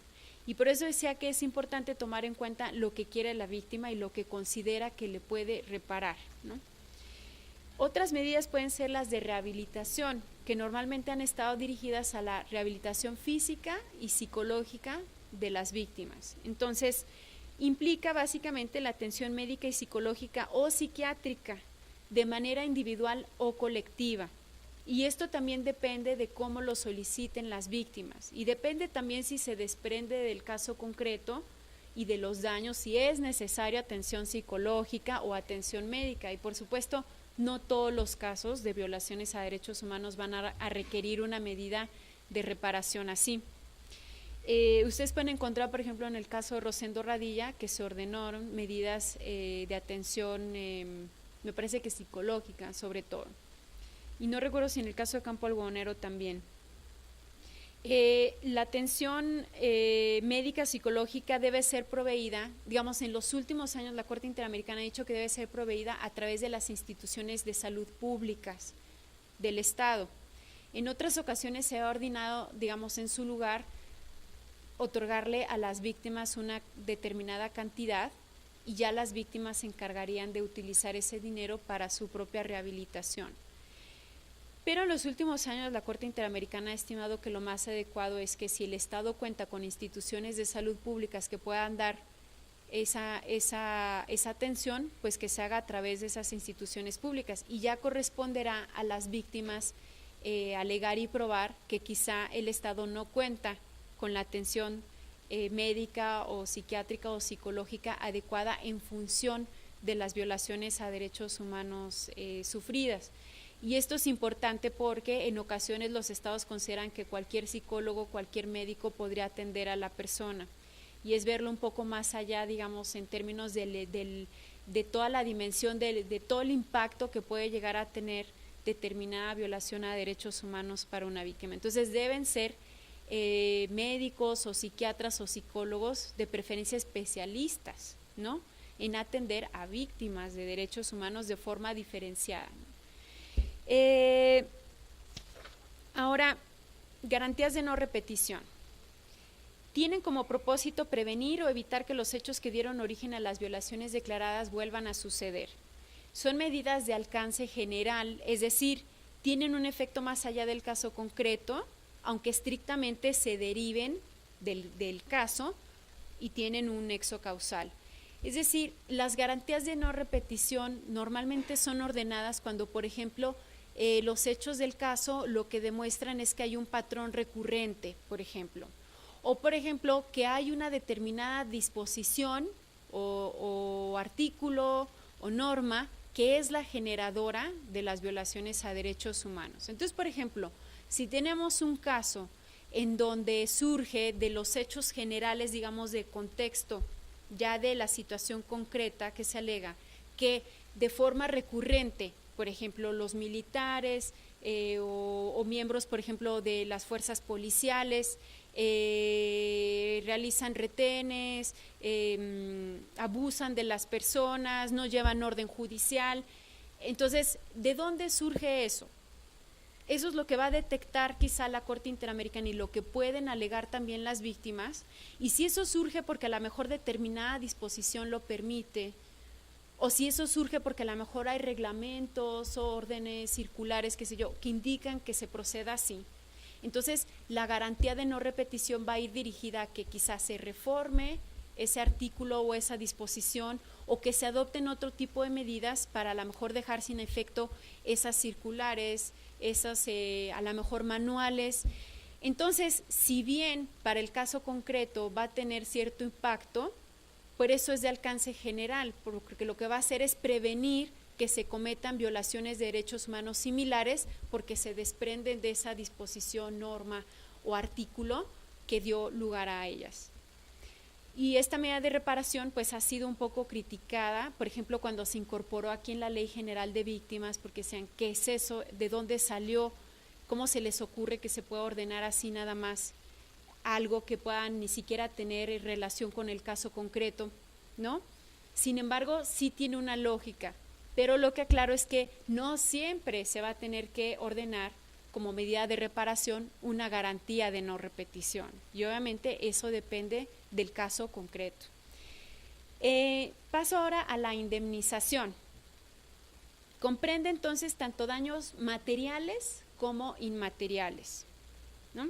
Y por eso decía que es importante tomar en cuenta lo que quiere la víctima y lo que considera que le puede reparar, ¿no? Otras medidas pueden ser las de rehabilitación, que normalmente han estado dirigidas a la rehabilitación física y psicológica de las víctimas. Entonces, implica básicamente la atención médica y psicológica o psiquiátrica de manera individual o colectiva. Y esto también depende de cómo lo soliciten las víctimas y depende también si se desprende del caso concreto y de los daños, si es necesaria atención psicológica o atención médica. Y por supuesto, no todos los casos de violaciones a derechos humanos van a requerir una medida de reparación así. Ustedes pueden encontrar, por ejemplo, en el caso de Rosendo Radilla, que se ordenaron medidas de atención, me parece que psicológica sobre todo. Y no recuerdo si en el caso de Campo Algodonero también. La atención médica psicológica debe ser proveída, digamos, en los últimos años la Corte Interamericana ha dicho que debe ser proveída a través de las instituciones de salud públicas del Estado. En otras ocasiones se ha ordenado, digamos, en su lugar, otorgarle a las víctimas una determinada cantidad y ya las víctimas se encargarían de utilizar ese dinero para su propia rehabilitación. Pero en los últimos años la Corte Interamericana ha estimado que lo más adecuado es que si el Estado cuenta con instituciones de salud públicas que puedan dar esa atención, pues que se haga a través de esas instituciones públicas y ya corresponderá a las víctimas alegar y probar que quizá el Estado no cuenta con la atención médica o psiquiátrica o psicológica adecuada en función de las violaciones a derechos humanos sufridas. Y esto es importante porque en ocasiones los estados consideran que cualquier psicólogo, cualquier médico podría atender a la persona. Y es verlo un poco más allá, digamos, en términos de toda la dimensión, de todo el impacto que puede llegar a tener determinada violación a derechos humanos para una víctima. Entonces deben ser médicos o psiquiatras o psicólogos, de preferencia especialistas, ¿no?, en atender a víctimas de derechos humanos de forma diferenciada. Ahora, garantías de no repetición. Tienen como propósito prevenir o evitar que los hechos que dieron origen a las violaciones declaradas vuelvan a suceder. Son medidas de alcance general, es decir, tienen un efecto más allá del caso concreto, aunque estrictamente se deriven del caso y tienen un nexo causal. Es decir, las garantías de no repetición normalmente son ordenadas cuando, por ejemplo, los hechos del caso lo que demuestran es que hay un patrón recurrente, por ejemplo, o por ejemplo que hay una determinada disposición o artículo o norma que es la generadora de las violaciones a derechos humanos. Entonces, por ejemplo, si tenemos un caso en donde surge de los hechos generales, digamos, de contexto, ya de la situación concreta que se alega, que de forma recurrente, por ejemplo, los militares o miembros, por ejemplo, de las fuerzas policiales realizan retenes, abusan de las personas, no llevan orden judicial. Entonces, ¿de dónde surge eso? Eso es lo que va a detectar quizá la Corte Interamericana y lo que pueden alegar también las víctimas. Y si eso surge porque a lo mejor determinada disposición lo permite, o si eso surge porque a lo mejor hay reglamentos, órdenes, circulares, qué sé yo, que indican que se proceda así. Entonces, la garantía de no repetición va a ir dirigida a que quizás se reforme ese artículo o esa disposición, o que se adopten otro tipo de medidas para a lo mejor dejar sin efecto esas circulares, esas a lo mejor manuales. Entonces, si bien para el caso concreto va a tener cierto impacto, por eso es de alcance general, porque lo que va a hacer es prevenir que se cometan violaciones de derechos humanos similares, porque se desprenden de esa disposición, norma o artículo que dio lugar a ellas. Y esta medida de reparación pues ha sido un poco criticada, por ejemplo, cuando se incorporó aquí en la Ley General de Víctimas, porque decían, ¿qué es eso? ¿De dónde salió? ¿Cómo se les ocurre que se pueda ordenar así nada más algo que puedan ni siquiera tener relación con el caso concreto, ¿no? Sin embargo, sí tiene una lógica, pero lo que aclaro es que no siempre se va a tener que ordenar como medida de reparación una garantía de no repetición, y obviamente eso depende del caso concreto. Paso ahora a la indemnización. Comprende entonces tanto daños materiales como inmateriales, ¿no?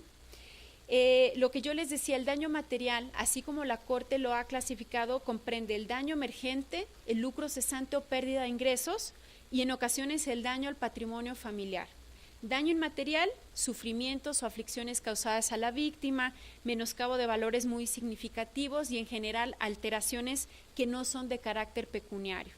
Lo que yo les decía, el daño material, así como la Corte lo ha clasificado, comprende el daño emergente, el lucro cesante o pérdida de ingresos, y en ocasiones el daño al patrimonio familiar. Daño inmaterial, sufrimientos o aflicciones causadas a la víctima, menoscabo de valores muy significativos y en general alteraciones que no son de carácter pecuniario.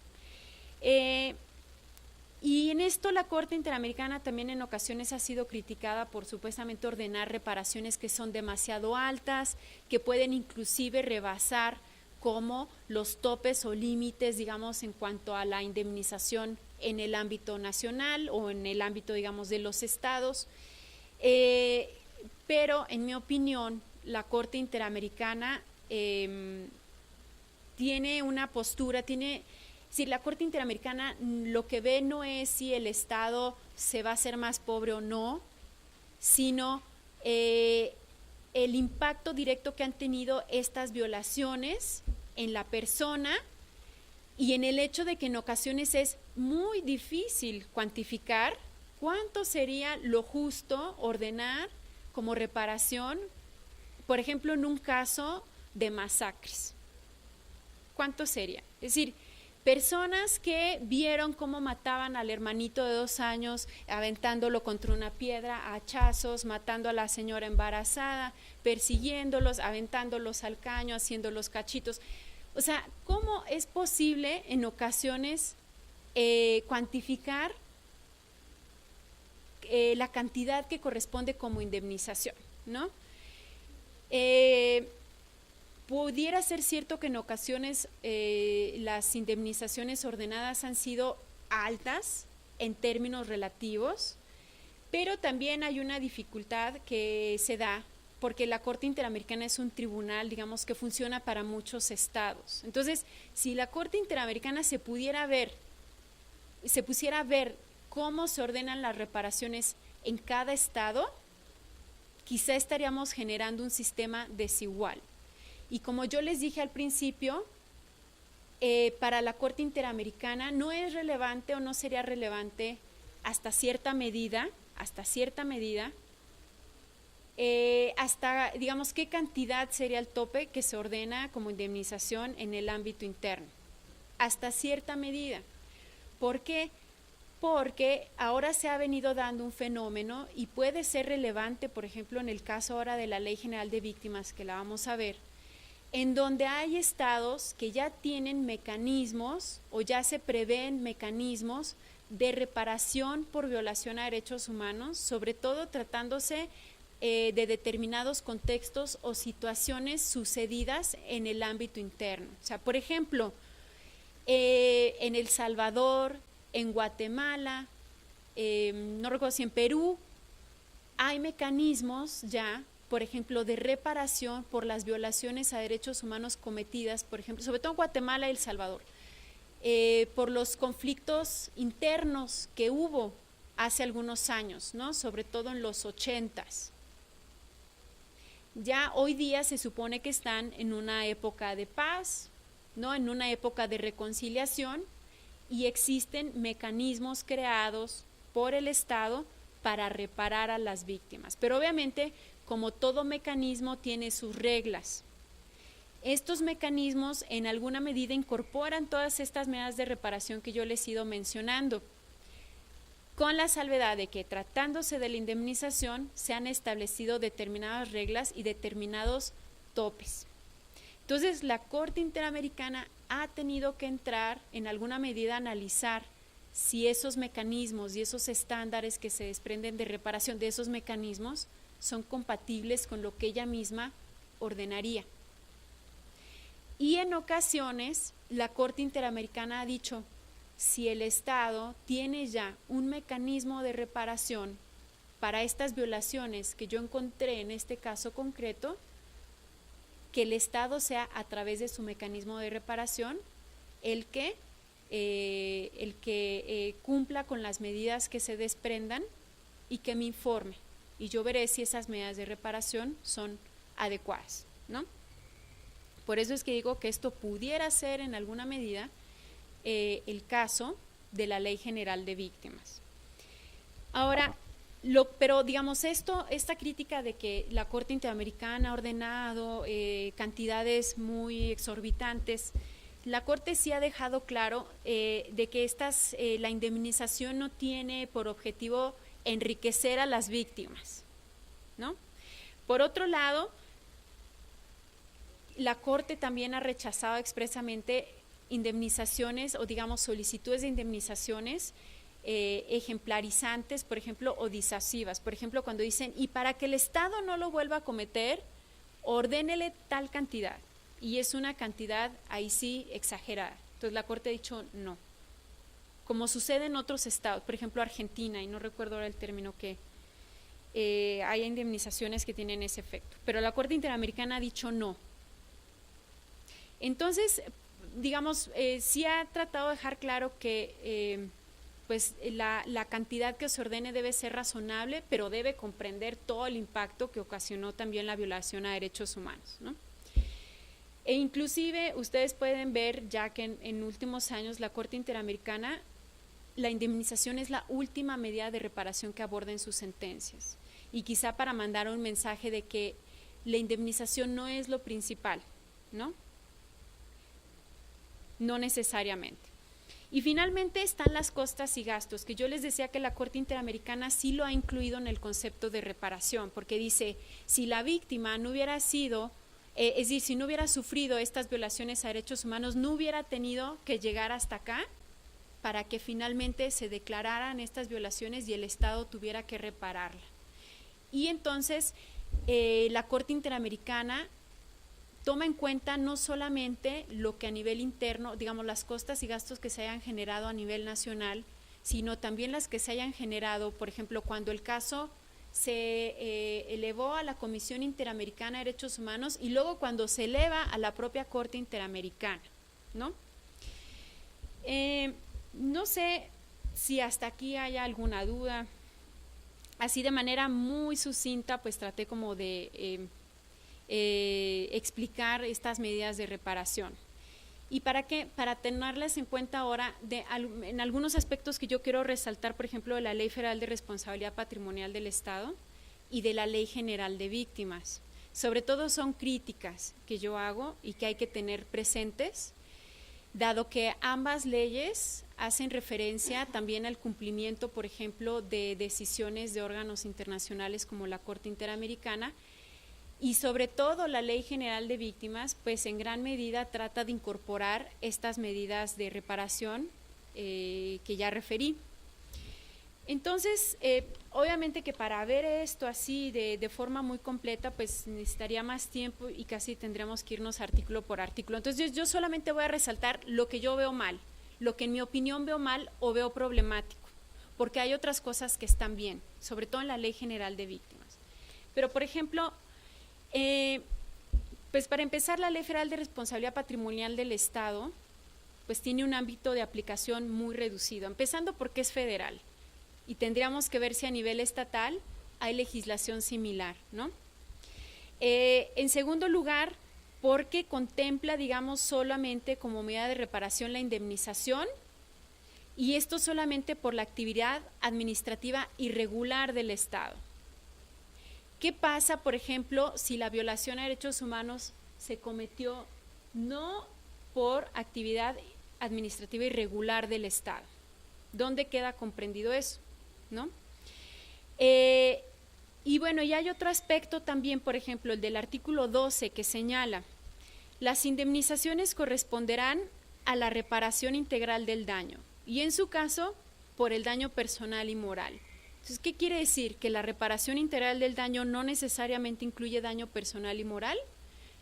Y en esto la Corte Interamericana también en ocasiones ha sido criticada por supuestamente ordenar reparaciones que son demasiado altas, que pueden inclusive rebasar como los topes o límites, digamos, en cuanto a la indemnización en el ámbito nacional o en el ámbito, digamos, de los estados. Pero en mi opinión, la Corte Interamericana tiene una postura, si la Corte Interamericana lo que ve no es si el Estado se va a hacer más pobre o no, sino el impacto directo que han tenido estas violaciones en la persona y en el hecho de que en ocasiones es muy difícil cuantificar cuánto sería lo justo ordenar como reparación, por ejemplo, en un caso de masacres. ¿Cuánto sería? Es decir, personas que vieron cómo mataban al hermanito de 2 años, aventándolo contra una piedra a hachazos, matando a la señora embarazada, persiguiéndolos, aventándolos al caño, haciéndolos cachitos. O sea, ¿cómo es posible en ocasiones cuantificar la cantidad que corresponde como indemnización, ¿no? Pudiera ser cierto que en ocasiones las indemnizaciones ordenadas han sido altas en términos relativos, pero también hay una dificultad que se da porque la Corte Interamericana es un tribunal, digamos, que funciona para muchos estados. Entonces, si la Corte Interamericana se pusiera a ver cómo se ordenan las reparaciones en cada estado, quizá estaríamos generando un sistema desigual. Y como yo les dije al principio, para la Corte Interamericana no es relevante o no sería relevante hasta cierta medida, hasta, digamos, qué cantidad sería el tope que se ordena como indemnización en el ámbito interno, hasta cierta medida. ¿Por qué? Porque ahora se ha venido dando un fenómeno y puede ser relevante, por ejemplo, en el caso ahora de la Ley General de Víctimas, que la vamos a ver, en donde hay estados que ya tienen mecanismos o ya se prevén mecanismos de reparación por violación a derechos humanos, sobre todo tratándose de determinados contextos o situaciones sucedidas en el ámbito interno. O sea, por ejemplo, en El Salvador, en Guatemala, no recuerdo si en Perú, hay mecanismos ya, por ejemplo, de reparación por las violaciones a derechos humanos cometidas, por ejemplo, sobre todo en Guatemala y El Salvador, por los conflictos internos que hubo hace algunos años, ¿no? Sobre todo en los 80s. Ya hoy día se supone que están en una época de paz, ¿no? En una época de reconciliación, y existen mecanismos creados por el Estado para reparar a las víctimas. Pero obviamente, como todo mecanismo, tiene sus reglas. Estos mecanismos en alguna medida incorporan todas estas medidas de reparación que yo les he ido mencionando, con la salvedad de que, tratándose de la indemnización, se han establecido determinadas reglas y determinados topes. Entonces, la Corte Interamericana ha tenido que entrar en alguna medida a analizar si esos mecanismos y esos estándares que se desprenden de reparación de esos mecanismos son compatibles con lo que ella misma ordenaría. Y en ocasiones, la Corte Interamericana ha dicho, si el Estado tiene ya un mecanismo de reparación para estas violaciones que yo encontré en este caso concreto, que el Estado sea, a través de su mecanismo de reparación, el que cumpla con las medidas que se desprendan y que me informe, y yo veré si esas medidas de reparación son adecuadas, ¿no? Por eso es que digo que esto pudiera ser en alguna medida el caso de la Ley General de Víctimas. Ahora, pero digamos esta crítica de que la Corte Interamericana ha ordenado cantidades muy exorbitantes, la Corte sí ha dejado claro de que la indemnización no tiene por objetivo enriquecer a las víctimas, ¿no? Por otro lado, la Corte también ha rechazado expresamente indemnizaciones o digamos solicitudes de indemnizaciones ejemplarizantes, por ejemplo, o disuasivas. Por ejemplo, cuando dicen, y para que el Estado no lo vuelva a cometer, ordénele tal cantidad. Y es una cantidad ahí sí exagerada. Entonces la Corte ha dicho no. Como sucede en otros estados, por ejemplo Argentina, y no recuerdo ahora el término que hay indemnizaciones que tienen ese efecto. Pero la Corte Interamericana ha dicho no. Entonces, digamos, sí ha tratado de dejar claro que pues la cantidad que se ordene debe ser razonable, pero debe comprender todo el impacto que ocasionó también la violación a derechos humanos, ¿no? E inclusive ustedes pueden ver ya que en últimos años la Corte Interamericana, la indemnización es la última medida de reparación que aborda en sus sentencias, y quizá para mandar un mensaje de que la indemnización no es lo principal, ¿no? No necesariamente. Y finalmente están las costas y gastos, que yo les decía que la Corte Interamericana sí lo ha incluido en el concepto de reparación, porque dice, si la víctima no hubiera sido, es decir, si no hubiera sufrido estas violaciones a derechos humanos, no hubiera tenido que llegar hasta acá para que finalmente se declararan estas violaciones y el Estado tuviera que repararla. Y entonces la Corte Interamericana toma en cuenta no solamente lo que a nivel interno, digamos las costas y gastos que se hayan generado a nivel nacional, sino también las que se hayan generado, por ejemplo, cuando el caso se elevó a la Comisión Interamericana de Derechos Humanos y luego cuando se eleva a la propia Corte Interamericana, ¿no? No sé si hasta aquí haya alguna duda. Así de manera muy sucinta, pues traté como de explicar estas medidas de reparación. ¿Y para qué? Para tenerlas en cuenta ahora en algunos aspectos que yo quiero resaltar, por ejemplo, de la Ley Federal de Responsabilidad Patrimonial del Estado y de la Ley General de Víctimas. Sobre todo son críticas que yo hago y que hay que tener presentes, dado que ambas leyes hacen referencia también al cumplimiento, por ejemplo, de decisiones de órganos internacionales como la Corte Interamericana, Y sobre todo la Ley General de Víctimas, pues en gran medida trata de incorporar estas medidas de reparación que ya referí. Entonces, obviamente que para ver esto así de forma muy completa, pues necesitaría más tiempo y casi tendríamos que irnos artículo por artículo. Entonces yo solamente voy a resaltar lo que yo veo mal, lo que en mi opinión veo mal o veo problemático, porque hay otras cosas que están bien, sobre todo en la Ley General de Víctimas. Pero, por ejemplo, pues para empezar, la Ley Federal de Responsabilidad Patrimonial del Estado, pues tiene un ámbito de aplicación muy reducido, empezando porque es federal. Y tendríamos que ver si a nivel estatal hay legislación similar, ¿no? En segundo lugar, porque contempla, digamos, solamente como medida de reparación la indemnización, y esto solamente por la actividad administrativa irregular del Estado. ¿Qué pasa, por ejemplo, si la violación a derechos humanos se cometió no por actividad administrativa irregular del Estado? ¿Dónde queda comprendido eso? ¿No? Y bueno, y hay otro aspecto también, por ejemplo, el del artículo 12 que señala: las indemnizaciones corresponderán a la reparación integral del daño y en su caso por el daño personal y moral. Entonces, ¿qué quiere decir? ¿Que la reparación integral del daño no necesariamente incluye daño personal y moral?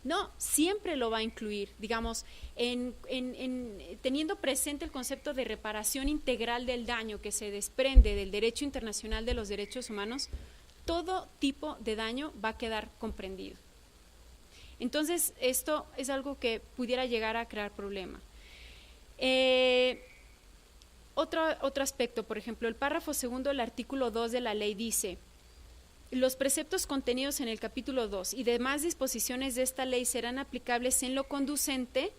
No, siempre lo va a incluir, digamos, teniendo presente el concepto de reparación integral del daño que se desprende del derecho internacional de los derechos humanos, todo tipo de daño va a quedar comprendido. Entonces, esto es algo que pudiera llegar a crear problema. Otro aspecto, por ejemplo, el párrafo segundo del artículo 2 de la ley dice: los preceptos contenidos en el capítulo 2 y demás disposiciones de esta ley serán aplicables en lo conducente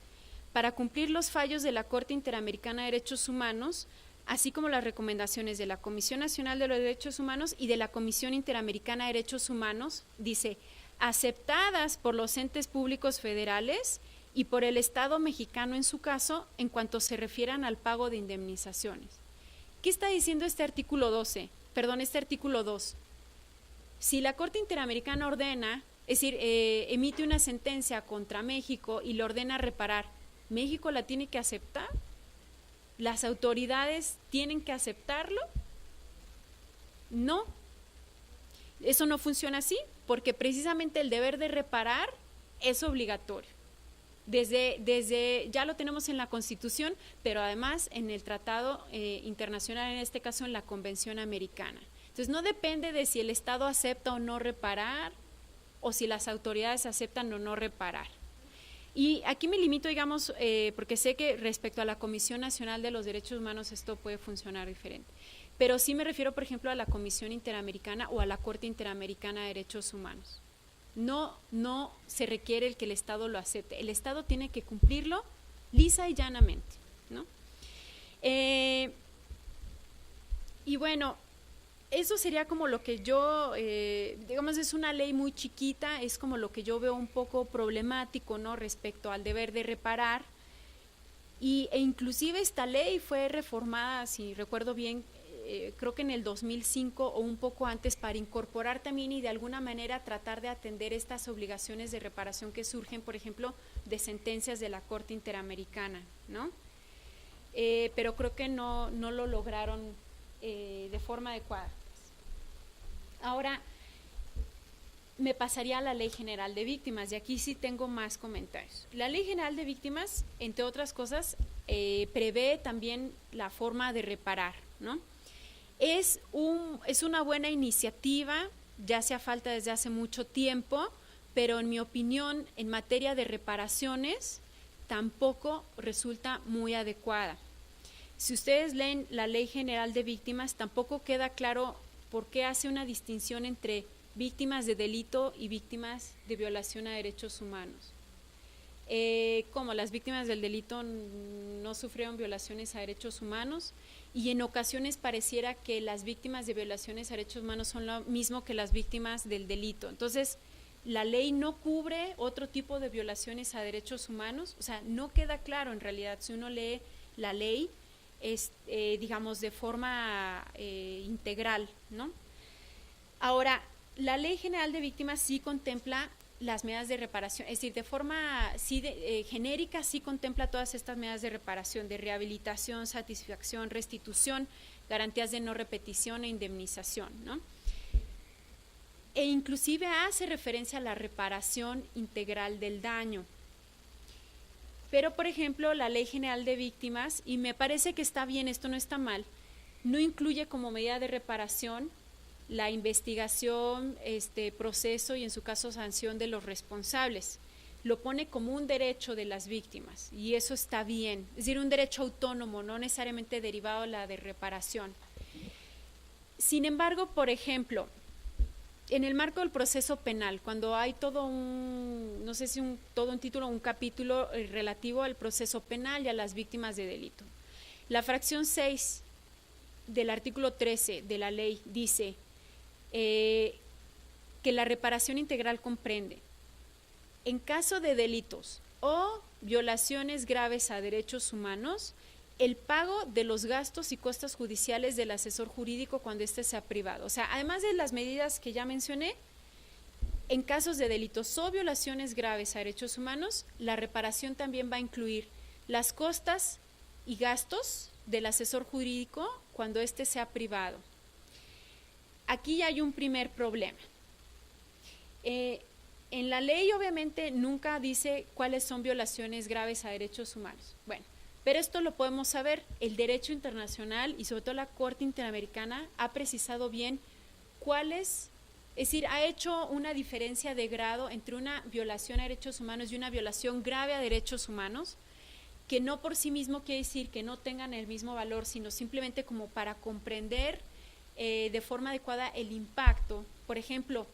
para cumplir los fallos de la Corte Interamericana de Derechos Humanos, así como las recomendaciones de la Comisión Nacional de los Derechos Humanos y de la Comisión Interamericana de Derechos Humanos, dice, aceptadas por los entes públicos federales y por el Estado mexicano en su caso, en cuanto se refieran al pago de indemnizaciones. ¿Qué está diciendo este artículo 2? Si la Corte Interamericana ordena, es decir, emite una sentencia contra México y le ordena reparar, ¿México la tiene que aceptar? ¿Las autoridades tienen que aceptarlo? No. Eso no funciona así, porque precisamente el deber de reparar es obligatorio. Ya lo tenemos en la Constitución, pero además en el Tratado Internacional, en este caso en la Convención Americana. Entonces no depende de si el Estado acepta o no reparar, o si las autoridades aceptan o no reparar. Y aquí me limito, digamos, porque sé que respecto a la Comisión Nacional de los Derechos Humanos esto puede funcionar diferente, pero sí me refiero, por ejemplo, a la Comisión Interamericana o a la Corte Interamericana de Derechos Humanos. No se requiere el que el Estado lo acepte, el Estado tiene que cumplirlo lisa y llanamente, ¿no? Y bueno, eso sería como lo que yo, digamos, es una ley muy chiquita, es como lo que yo veo un poco problemático, ¿no?, respecto al deber de reparar, e inclusive esta ley fue reformada, si recuerdo bien, creo que en el 2005 o un poco antes, para incorporar también y de alguna manera tratar de atender estas obligaciones de reparación que surgen, por ejemplo, de sentencias de la Corte Interamericana, ¿no? Pero creo que no lo lograron de forma adecuada. Ahora me pasaría a la Ley General de Víctimas, y aquí sí tengo más comentarios. La Ley General de Víctimas, entre otras cosas, prevé también la forma de reparar, ¿no? Es una buena iniciativa, ya hacía falta desde hace mucho tiempo, pero en mi opinión, en materia de reparaciones, tampoco resulta muy adecuada. Si ustedes leen la Ley General de Víctimas, tampoco queda claro por qué hace una distinción entre víctimas de delito y víctimas de violación a derechos humanos. Como las víctimas del delito no sufrieron violaciones a derechos humanos, y en ocasiones pareciera que las víctimas de violaciones a derechos humanos son lo mismo que las víctimas del delito. Entonces, la ley no cubre otro tipo de violaciones a derechos humanos, o sea, no queda claro en realidad si uno lee la ley, digamos, de forma integral, ¿no? Ahora, la Ley General de Víctimas sí contempla las medidas de reparación, es decir, de forma genérica sí contempla todas estas medidas de reparación, de rehabilitación, satisfacción, restitución, garantías de no repetición e indemnización, ¿no? E inclusive hace referencia a la reparación integral del daño. Pero, por ejemplo, la Ley General de Víctimas, y me parece que está bien, esto no está mal, no incluye como medida de reparación la investigación, proceso y en su caso sanción de los responsables. Lo pone como un derecho de las víctimas y eso está bien, es decir, un derecho autónomo, no necesariamente derivado de la de reparación. Sin embargo, por ejemplo, en el marco del proceso penal, cuando hay todo un, no sé si todo un título o un capítulo relativo al proceso penal y a las víctimas de delito, la fracción 6 del artículo 13 de la ley dice que la reparación integral comprende, en caso de delitos o violaciones graves a derechos humanos, el pago de los gastos y costas judiciales del asesor jurídico cuando éste sea privado. O sea, además de las medidas que ya mencioné, en casos de delitos o violaciones graves a derechos humanos, la reparación también va a incluir las costas y gastos del asesor jurídico cuando éste sea privado. Aquí hay un primer problema. En la ley obviamente nunca dice cuáles son violaciones graves a derechos humanos. Bueno, pero esto lo podemos saber. El derecho internacional y sobre todo la Corte Interamericana ha precisado bien cuáles, es decir, ha hecho una diferencia de grado entre una violación a derechos humanos y una violación grave a derechos humanos, que no por sí mismo quiere decir que no tengan el mismo valor, sino simplemente como para comprender de forma adecuada el impacto. Por ejemplo,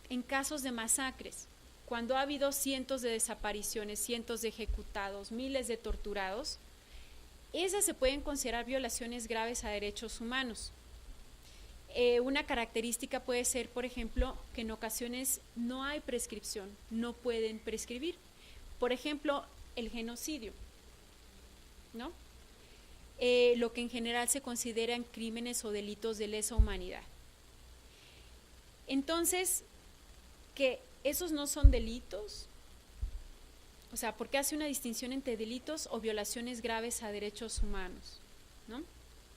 en casos de masacres, cuando ha habido cientos de desapariciones, cientos de ejecutados, miles de torturados, esas se pueden considerar violaciones graves a derechos humanos. Una característica puede ser, por ejemplo, que en ocasiones no hay prescripción, no pueden prescribir. Por ejemplo, el genocidio, ¿no? Lo que en general se consideran crímenes o delitos de lesa humanidad. Entonces, que esos no son delitos, o sea, ¿por qué hace una distinción entre delitos o violaciones graves a derechos humanos, ¿no?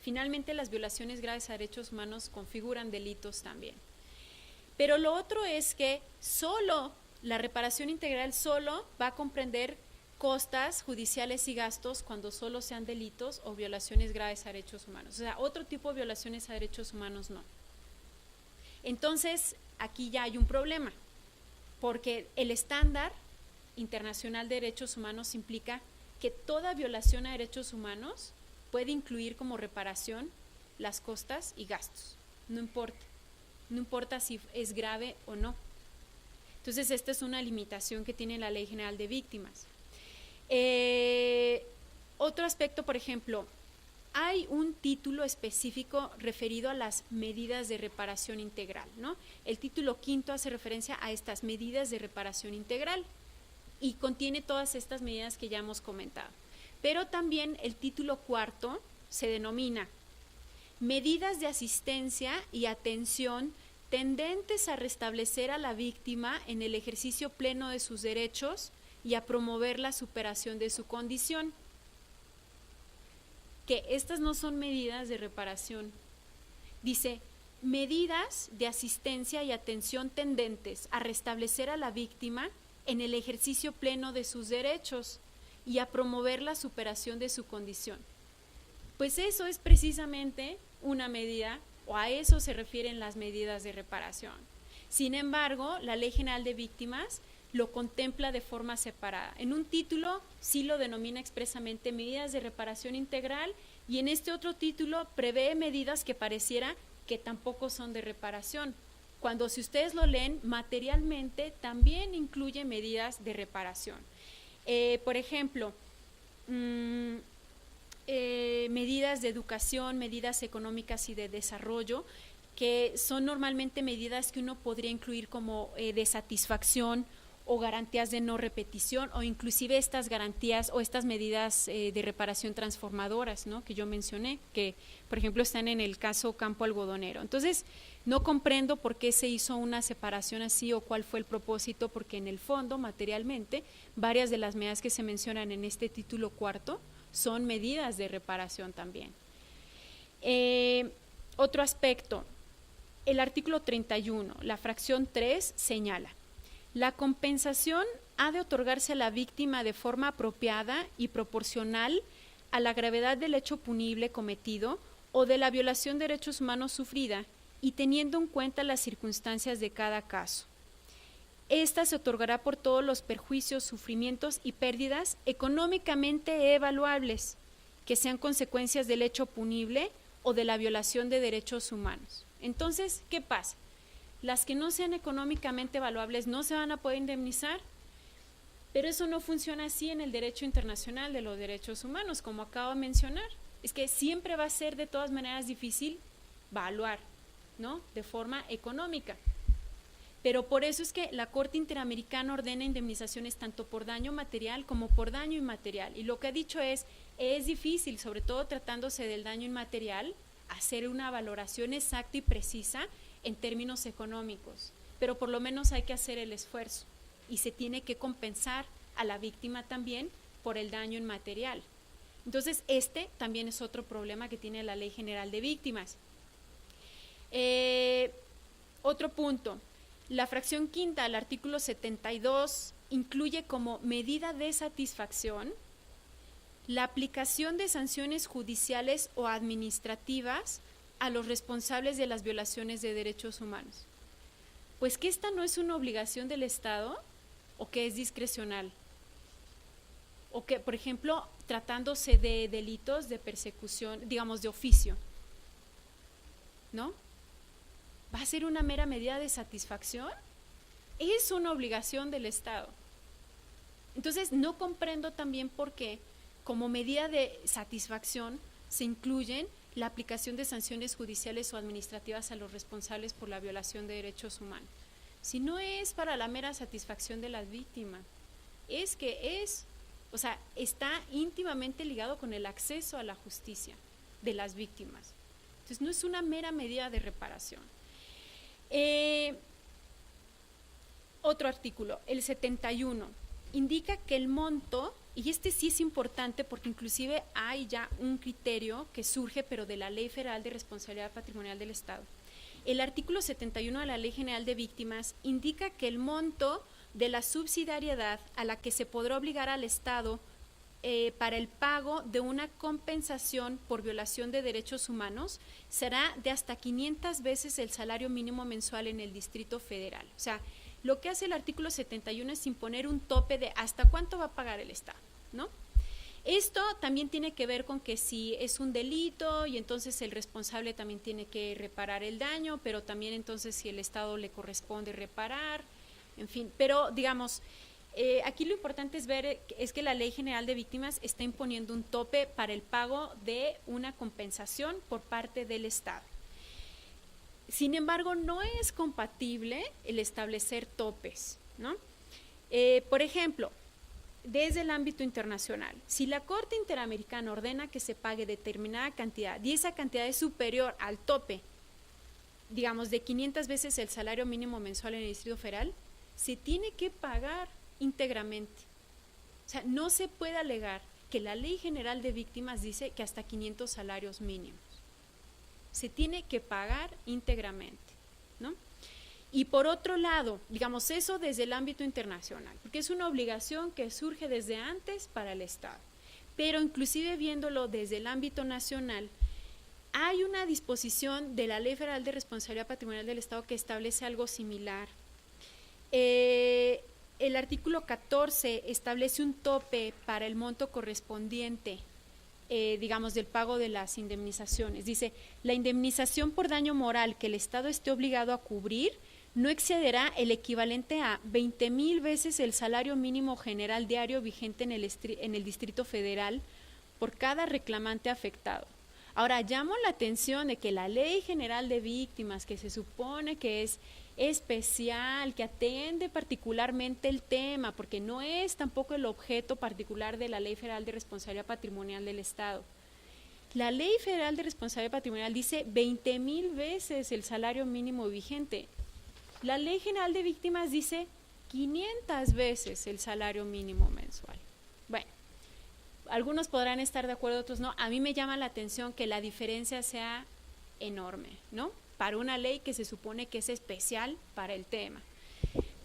Finalmente, las violaciones graves a derechos humanos configuran delitos también. Pero lo otro es que solo la reparación integral solo va a comprender costas judiciales y gastos cuando solo sean delitos o violaciones graves a derechos humanos. O sea, otro tipo de violaciones a derechos humanos no. Entonces, aquí ya hay un problema, porque el estándar internacional de derechos humanos implica que toda violación a derechos humanos puede incluir como reparación las costas y gastos, no importa si es grave o no. Entonces, esta es una limitación que tiene la Ley General de Víctimas. Otro aspecto, por ejemplo, hay un título específico referido a las medidas de reparación integral, ¿no? El título 5 hace referencia a estas medidas de reparación integral y contiene todas estas medidas que ya hemos comentado. Pero también el título 4 se denomina medidas de asistencia y atención tendentes a restablecer a la víctima en el ejercicio pleno de sus derechos y a promover la superación de su condición. Que estas no son medidas de reparación. Dice, medidas de asistencia y atención tendentes a restablecer a la víctima en el ejercicio pleno de sus derechos y a promover la superación de su condición. Pues eso es precisamente una medida, o a eso se refieren las medidas de reparación. Sin embargo, la Ley General de Víctimas lo contempla de forma separada. En un título sí lo denomina expresamente medidas de reparación integral y en este otro título prevé medidas que pareciera que tampoco son de reparación, cuando si ustedes lo leen materialmente también incluye medidas de reparación. Por ejemplo, medidas de educación, medidas económicas y de desarrollo, que son normalmente medidas que uno podría incluir como de satisfacción o garantías de no repetición, o inclusive estas garantías o estas medidas de reparación transformadoras, ¿no?, que yo mencioné, que por ejemplo están en el caso campo algodonero. Entonces, no comprendo por qué se hizo una separación así o cuál fue el propósito, porque en el fondo, materialmente, varias de las medidas que se mencionan en este título cuarto son medidas de reparación también. Otro aspecto, el artículo 31, la fracción 3 señala: la compensación ha de otorgarse a la víctima de forma apropiada y proporcional a la gravedad del hecho punible cometido o de la violación de derechos humanos sufrida, y teniendo en cuenta las circunstancias de cada caso. Esta se otorgará por todos los perjuicios, sufrimientos y pérdidas económicamente evaluables que sean consecuencias del hecho punible o de la violación de derechos humanos. Entonces, ¿qué pasa? Las que no sean económicamente evaluables no se van a poder indemnizar, pero eso no funciona así en el derecho internacional de los derechos humanos, como acabo de mencionar. Es que siempre va a ser de todas maneras difícil evaluar, ¿no?, de forma económica. Pero por eso es que la Corte Interamericana ordena indemnizaciones tanto por daño material como por daño inmaterial. Y lo que ha dicho es difícil, sobre todo tratándose del daño inmaterial, hacer una valoración exacta y precisa en términos económicos. Pero por lo menos hay que hacer el esfuerzo y se tiene que compensar a la víctima también por el daño inmaterial. Entonces, este también es otro problema que tiene la Ley General de Víctimas. Otro punto, la fracción quinta del artículo 72 incluye como medida de satisfacción la aplicación de sanciones judiciales o administrativas a los responsables de las violaciones de derechos humanos. Pues que esta no es una obligación del Estado, o que es discrecional, o que, por ejemplo, tratándose de delitos de persecución, digamos, de oficio, ¿no? ¿Va a ser una mera medida de satisfacción? Es una obligación del Estado. Entonces, no comprendo también por qué, como medida de satisfacción, se incluyen la aplicación de sanciones judiciales o administrativas a los responsables por la violación de derechos humanos. Si no es para la mera satisfacción de las víctimas, o sea, está íntimamente ligado con el acceso a la justicia de las víctimas. Entonces, no es una mera medida de reparación. Otro artículo, el 71, indica que el monto, y este sí es importante porque inclusive hay ya un criterio que surge, pero de la Ley Federal de Responsabilidad Patrimonial del Estado. El artículo 71 de la Ley General de Víctimas indica que el monto de la subsidiariedad a la que se podrá obligar al Estado para el pago de una compensación por violación de derechos humanos será de hasta 500 veces el salario mínimo mensual en el Distrito Federal. O sea, lo que hace el artículo 71 es imponer un tope de hasta cuánto va a pagar el Estado, ¿no? Esto también tiene que ver con que si es un delito y entonces el responsable también tiene que reparar el daño, pero también entonces si el Estado le corresponde reparar, en fin, pero digamos, aquí lo importante es ver es que la Ley General de Víctimas está imponiendo un tope para el pago de una compensación por parte del Estado. Sin embargo, no es compatible el establecer topes, ¿no? Por ejemplo, desde el ámbito internacional, si la Corte Interamericana ordena que se pague determinada cantidad y esa cantidad es superior al tope, digamos, de 500 veces el salario mínimo mensual en el Distrito Federal, se tiene que pagar íntegramente. O sea, no se puede alegar que la Ley General de Víctimas dice que hasta 500 salarios mínimos. Se tiene que pagar íntegramente, ¿no? Y por otro lado, digamos eso desde el ámbito internacional, porque es una obligación que surge desde antes para el Estado, pero inclusive viéndolo desde el ámbito nacional, hay una disposición de la Ley Federal de Responsabilidad Patrimonial del Estado que establece algo similar. El artículo 14 establece un tope para el monto correspondiente, digamos, del pago de las indemnizaciones. Dice, la indemnización por daño moral que el Estado esté obligado a cubrir no excederá el equivalente a 20,000 veces el salario mínimo general diario vigente en el Distrito Federal por cada reclamante afectado. Ahora, llamo la atención de que la Ley General de Víctimas, que se supone que es especial que atiende particularmente el tema, porque no es tampoco el objeto particular de la Ley Federal de Responsabilidad Patrimonial del Estado. La Ley Federal de Responsabilidad Patrimonial dice 20,000 veces el salario mínimo vigente. La Ley General de Víctimas dice 500 veces el salario mínimo mensual. Bueno, algunos podrán estar de acuerdo, otros no. A mí me llama la atención que la diferencia sea enorme, ¿no? Para una ley que se supone que es especial para el tema.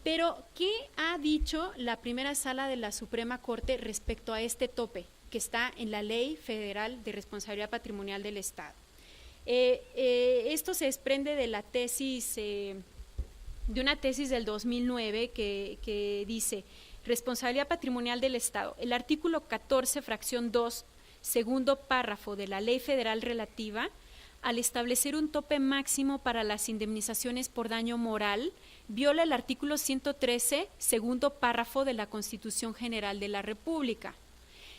Pero, ¿qué ha dicho la primera sala de la Suprema Corte respecto a este tope que está en la Ley Federal de Responsabilidad Patrimonial del Estado? Esto se desprende de la tesis, de una tesis del 2009 que dice: responsabilidad patrimonial del Estado. El artículo 14, fracción 2, segundo párrafo de la Ley Federal relativa, al establecer un tope máximo para las indemnizaciones por daño moral, viola el artículo 113, segundo párrafo de la Constitución General de la República.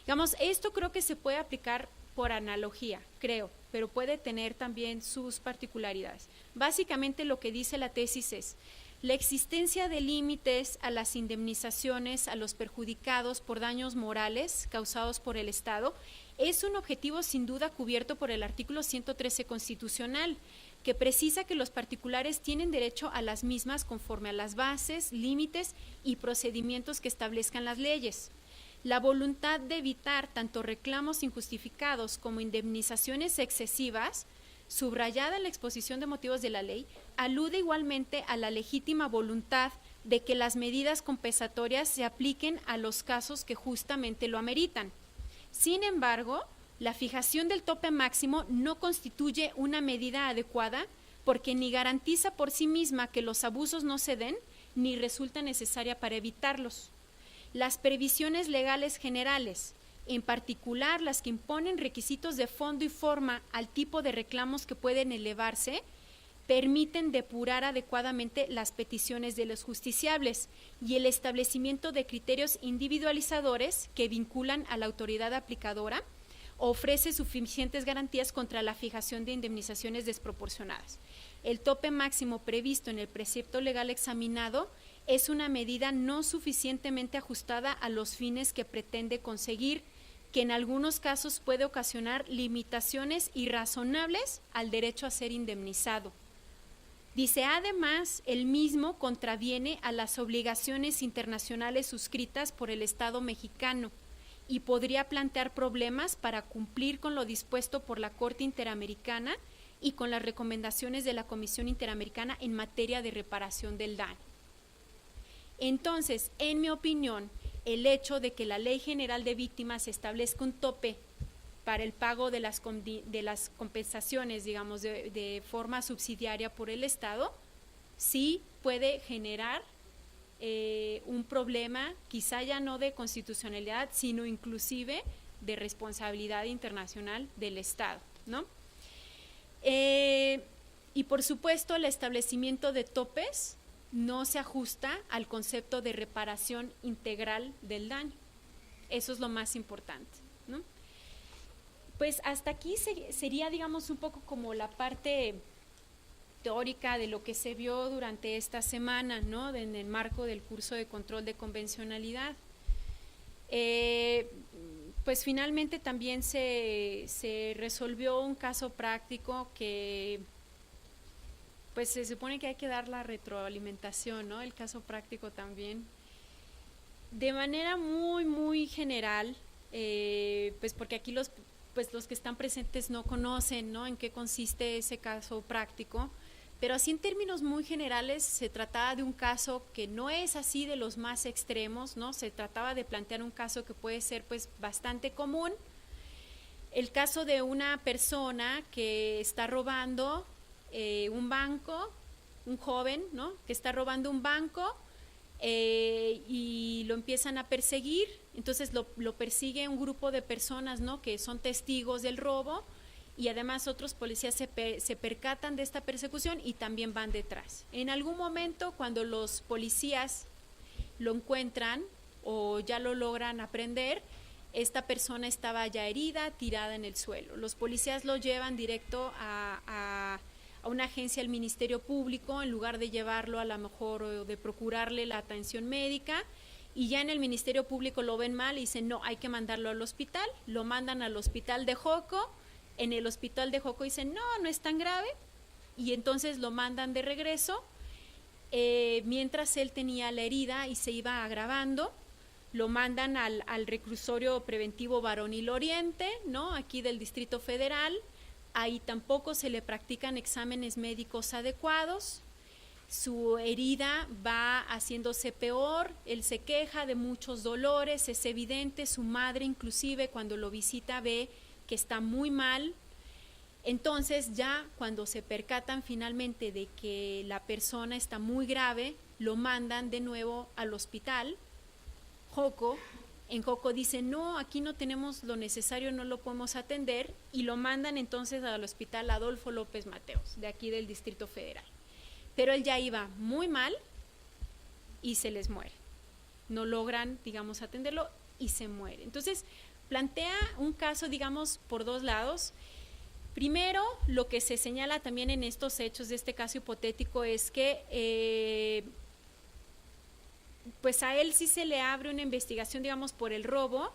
Digamos, esto creo que se puede aplicar por analogía, creo, pero puede tener también sus particularidades. Básicamente lo que dice la tesis es: la existencia de límites a las indemnizaciones a los perjudicados por daños morales causados por el Estado es un objetivo sin duda cubierto por el artículo 113 constitucional, que precisa que los particulares tienen derecho a las mismas conforme a las bases, límites y procedimientos que establezcan las leyes. La voluntad de evitar tanto reclamos injustificados como indemnizaciones excesivas, subrayada en la exposición de motivos de la ley, alude igualmente a la legítima voluntad de que las medidas compensatorias se apliquen a los casos que justamente lo ameritan. Sin embargo, la fijación del tope máximo no constituye una medida adecuada porque ni garantiza por sí misma que los abusos no se den, ni resulta necesaria para evitarlos. Las previsiones legales generales, en particular las que imponen requisitos de fondo y forma al tipo de reclamos que pueden elevarse, permiten depurar adecuadamente las peticiones de los justiciables y el establecimiento de criterios individualizadores que vinculan a la autoridad aplicadora ofrece suficientes garantías contra la fijación de indemnizaciones desproporcionadas. El tope máximo previsto en el precepto legal examinado es una medida no suficientemente ajustada a los fines que pretende conseguir, que en algunos casos puede ocasionar limitaciones irrazonables al derecho a ser indemnizado. Dice, además, el mismo contraviene a las obligaciones internacionales suscritas por el Estado mexicano y podría plantear problemas para cumplir con lo dispuesto por la Corte Interamericana y con las recomendaciones de la Comisión Interamericana en materia de reparación del daño. Entonces, en mi opinión, el hecho de que la Ley General de Víctimas establezca un tope para el pago de las compensaciones, digamos, de forma subsidiaria por el Estado, sí puede generar un problema, quizá ya no de constitucionalidad, sino inclusive de responsabilidad internacional del Estado, ¿no? Y por supuesto, el establecimiento de topes no se ajusta al concepto de reparación integral del daño. Eso es lo más importante, ¿no? Pues hasta aquí sería, digamos, un poco como la parte teórica de lo que se vio durante esta semana, ¿no? En el marco del curso de control de convencionalidad. Pues finalmente también se resolvió un caso práctico que pues se supone que hay que dar la retroalimentación, ¿no? El caso práctico también. De manera muy, muy general, pues porque aquí los que están presentes no conocen, ¿no?, en qué consiste ese caso práctico, pero así en términos muy generales se trataba de un caso que no es así de los más extremos, ¿no? Se trataba de plantear un caso que puede ser pues bastante común, el caso de una persona que está robando un banco, un joven, ¿no?, que está robando un banco y lo empiezan a perseguir. Entonces lo persigue un grupo de personas, ¿no?, que son testigos del robo, y además otros policías se percatan de esta persecución y también van detrás. En algún momento, cuando los policías lo encuentran o ya lo logran aprender, esta persona estaba ya herida, tirada en el suelo. Los policías lo llevan directo a a una agencia del Ministerio Público en lugar de llevarlo a lo mejor o de procurarle la atención médica, y ya en el Ministerio Público lo ven mal y dicen no, hay que mandarlo al hospital, lo mandan al hospital de Joco, en el hospital de Joco dicen no, no es tan grave, y entonces lo mandan de regreso, mientras él tenía la herida y se iba agravando, lo mandan al reclusorio preventivo Varonil Oriente, ¿no? Aquí del Distrito Federal. Ahí tampoco se le practican exámenes médicos adecuados, su herida va haciéndose peor, él se queja de muchos dolores, es evidente, su madre inclusive cuando lo visita ve que está muy mal. Entonces ya cuando se percatan finalmente de que la persona está muy grave, lo mandan de nuevo al hospital Joco. En Joco dicen, no, aquí no tenemos lo necesario, no lo podemos atender, y lo mandan entonces al hospital Adolfo López Mateos, de aquí del Distrito Federal. Pero él ya iba muy mal y se les muere. No logran, digamos, atenderlo y se muere. Entonces, plantea un caso, digamos, por dos lados. Primero, lo que se señala también en estos hechos de este caso hipotético es que pues a él sí se le abre una investigación, digamos, por el robo,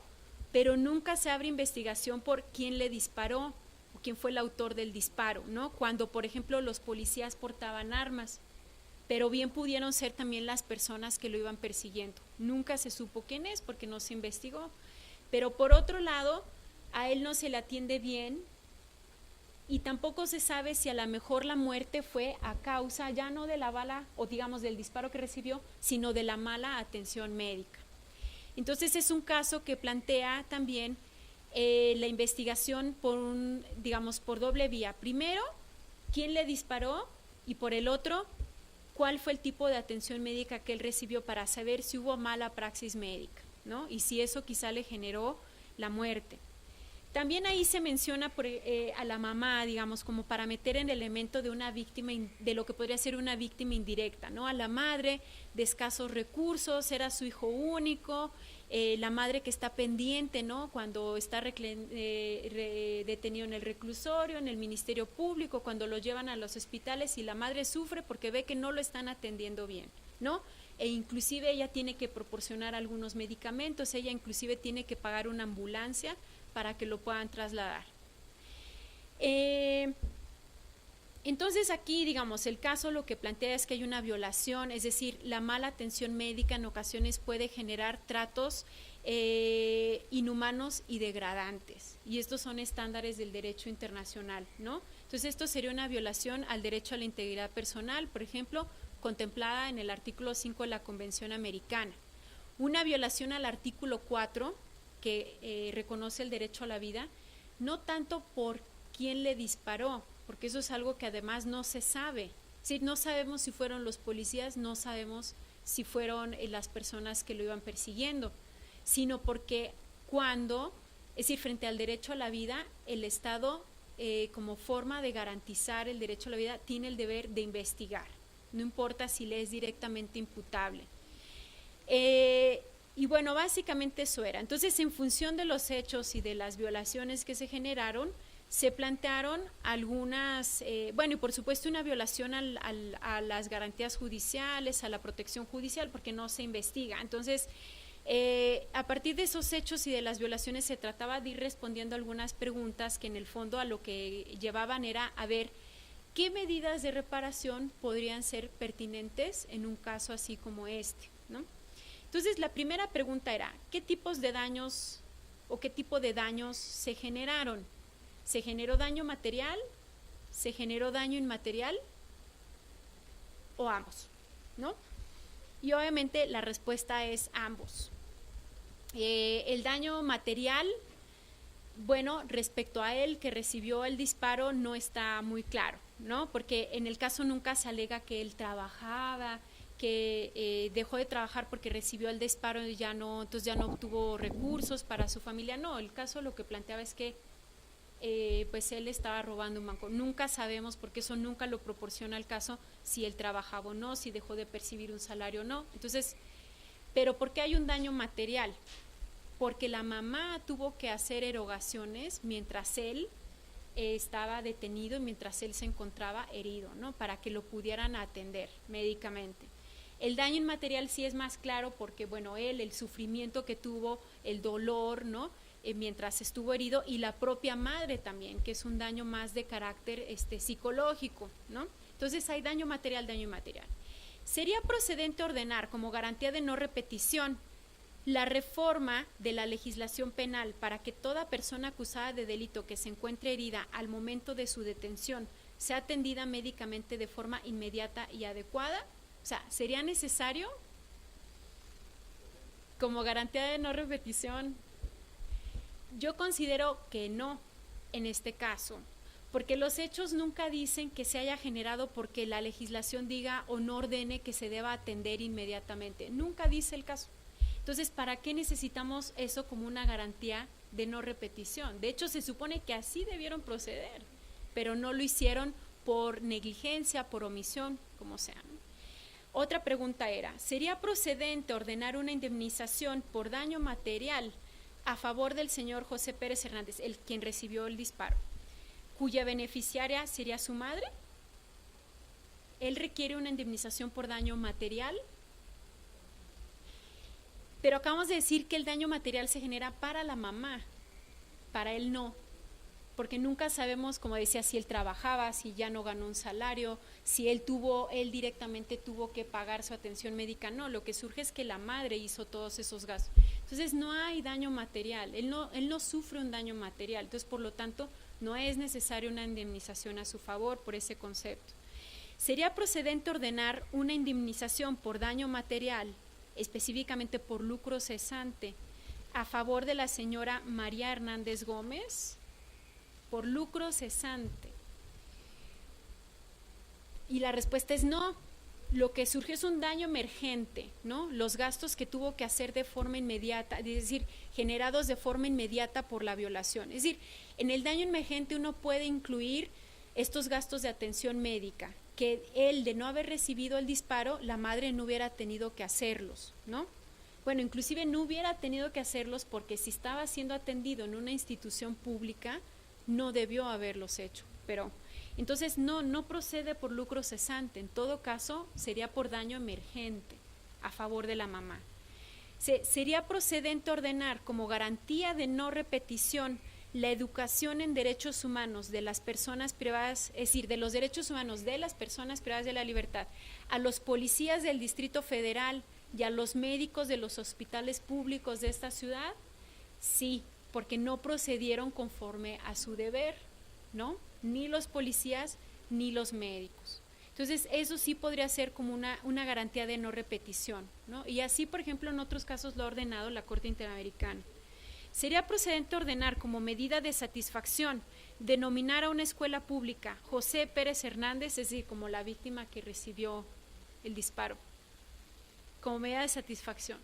pero nunca se abre investigación por quién le disparó o quién fue el autor del disparo, ¿no? Cuando, por ejemplo, los policías portaban armas, pero bien pudieron ser también las personas que lo iban persiguiendo. Nunca se supo quién es porque no se investigó. Pero por otro lado, a él no se le atiende bien y tampoco se sabe si a lo mejor la muerte fue a causa ya no de la bala o digamos del disparo que recibió, sino de la mala atención médica. Entonces es un caso que plantea también la investigación por doble vía. Primero, quién le disparó, y por el otro, cuál fue el tipo de atención médica que él recibió para saber si hubo mala praxis médica, ¿no? Y si eso quizá le generó la muerte. También ahí se menciona a la mamá, digamos, como para meter en el elemento de una víctima, de lo que podría ser una víctima indirecta, ¿no? A la madre de escasos recursos, era su hijo único, la madre que está pendiente, ¿no? Cuando está detenido en el reclusorio, en el Ministerio Público, cuando lo llevan a los hospitales y la madre sufre porque ve que no lo están atendiendo bien, ¿no? E inclusive ella tiene que proporcionar algunos medicamentos, ella inclusive tiene que pagar una ambulancia para que lo puedan trasladar. Entonces aquí, digamos, el caso lo que plantea es que hay una violación, es decir, la mala atención médica en ocasiones puede generar tratos inhumanos y degradantes, y estos son estándares del derecho internacional, ¿no? Entonces esto sería una violación al derecho a la integridad personal, por ejemplo, contemplada en el artículo 5 de la Convención Americana. Una violación al artículo 4, que reconoce el derecho a la vida, no tanto por quién le disparó, porque eso es algo que además no se sabe. Sí, no sabemos si fueron los policías, no sabemos si fueron las personas que lo iban persiguiendo, sino porque es decir, frente al derecho a la vida, el Estado, como forma de garantizar el derecho a la vida, tiene el deber de investigar, no importa si le es directamente imputable. Y bueno, básicamente eso era. Entonces, en función de los hechos y de las violaciones que se generaron, se plantearon algunas, y por supuesto una violación a las garantías judiciales, a la protección judicial, porque no se investiga. Entonces, a partir de esos hechos y de las violaciones se trataba de ir respondiendo algunas preguntas que en el fondo a lo que llevaban era a ver qué medidas de reparación podrían ser pertinentes en un caso así como este, ¿no? Entonces, la primera pregunta era, ¿qué tipos de daños o qué tipo de daños se generaron? ¿Se generó daño material? ¿Se generó daño inmaterial? ¿O ambos? ¿No? Y obviamente la respuesta es ambos. El daño material, bueno, respecto a él que recibió el disparo no está muy claro, ¿no? Porque en el caso nunca se alega que él trabajaba, que dejó de trabajar porque recibió el disparo y entonces ya no obtuvo recursos para su familia. No, el caso lo que planteaba es que pues él estaba robando un banco. Nunca sabemos, porque eso nunca lo proporciona el caso, si él trabajaba o no, si dejó de percibir un salario o no. Entonces, ¿pero por qué hay un daño material? Porque la mamá tuvo que hacer erogaciones mientras él estaba detenido mientras él se encontraba herido, ¿no? Para que lo pudieran atender médicamente. El daño inmaterial sí es más claro porque, bueno, el sufrimiento que tuvo, el dolor, ¿no? Mientras estuvo herido, y la propia madre también, que es un daño más de carácter psicológico, ¿no? Entonces hay daño material, daño inmaterial. Sería procedente ordenar como garantía de no repetición la reforma de la legislación penal para que toda persona acusada de delito que se encuentre herida al momento de su detención sea atendida médicamente de forma inmediata y adecuada. O sea, ¿sería necesario como garantía de no repetición? Yo considero que no en este caso, porque los hechos nunca dicen que se haya generado porque la legislación diga o no ordene que se deba atender inmediatamente. Nunca dice el caso. Entonces, ¿para qué necesitamos eso como una garantía de no repetición? De hecho, se supone que así debieron proceder, pero no lo hicieron por negligencia, por omisión, como sea, ¿no? Otra pregunta era, ¿sería procedente ordenar una indemnización por daño material a favor del señor José Pérez Hernández, el quien recibió el disparo, cuya beneficiaria sería su madre? ¿Él requiere una indemnización por daño material? Pero acabamos de decir que el daño material se genera para la mamá, para él no, porque nunca sabemos, como decía, si él trabajaba, si ya no ganó un salario, si él directamente tuvo que pagar su atención médica. No, lo que surge es que la madre hizo todos esos gastos. Entonces no hay daño material, él no sufre un daño material, entonces por lo tanto no es necesaria una indemnización a su favor por ese concepto. Sería procedente ordenar una indemnización por daño material, específicamente por lucro cesante, a favor de la señora María Hernández Gómez, por lucro cesante. Y la respuesta es no. Lo que surgió es un daño emergente, ¿no? Los gastos que tuvo que hacer de forma inmediata, es decir, generados de forma inmediata por la violación. Es decir, en el daño emergente uno puede incluir estos gastos de atención médica, que él, de no haber recibido el disparo, la madre no hubiera tenido que hacerlos, ¿no? Bueno, inclusive no hubiera tenido que hacerlos porque si estaba siendo atendido en una institución pública, no debió haberlos hecho, pero entonces no procede por lucro cesante, en todo caso sería por daño emergente a favor de la mamá. Sería procedente ordenar como garantía de no repetición la educación en derechos humanos de las personas privadas, es decir, de los derechos humanos de las personas privadas de la libertad, a los policías del Distrito Federal y a los médicos de los hospitales públicos de esta ciudad. Sí, porque no procedieron conforme a su deber, ¿no? Ni los policías ni los médicos. Entonces, eso sí podría ser como una garantía de no repetición, ¿no? Y así, por ejemplo, en otros casos lo ha ordenado la Corte Interamericana. Sería procedente ordenar como medida de satisfacción denominar a una escuela pública José Pérez Hernández, es decir, como la víctima que recibió el disparo, como medida de satisfacción.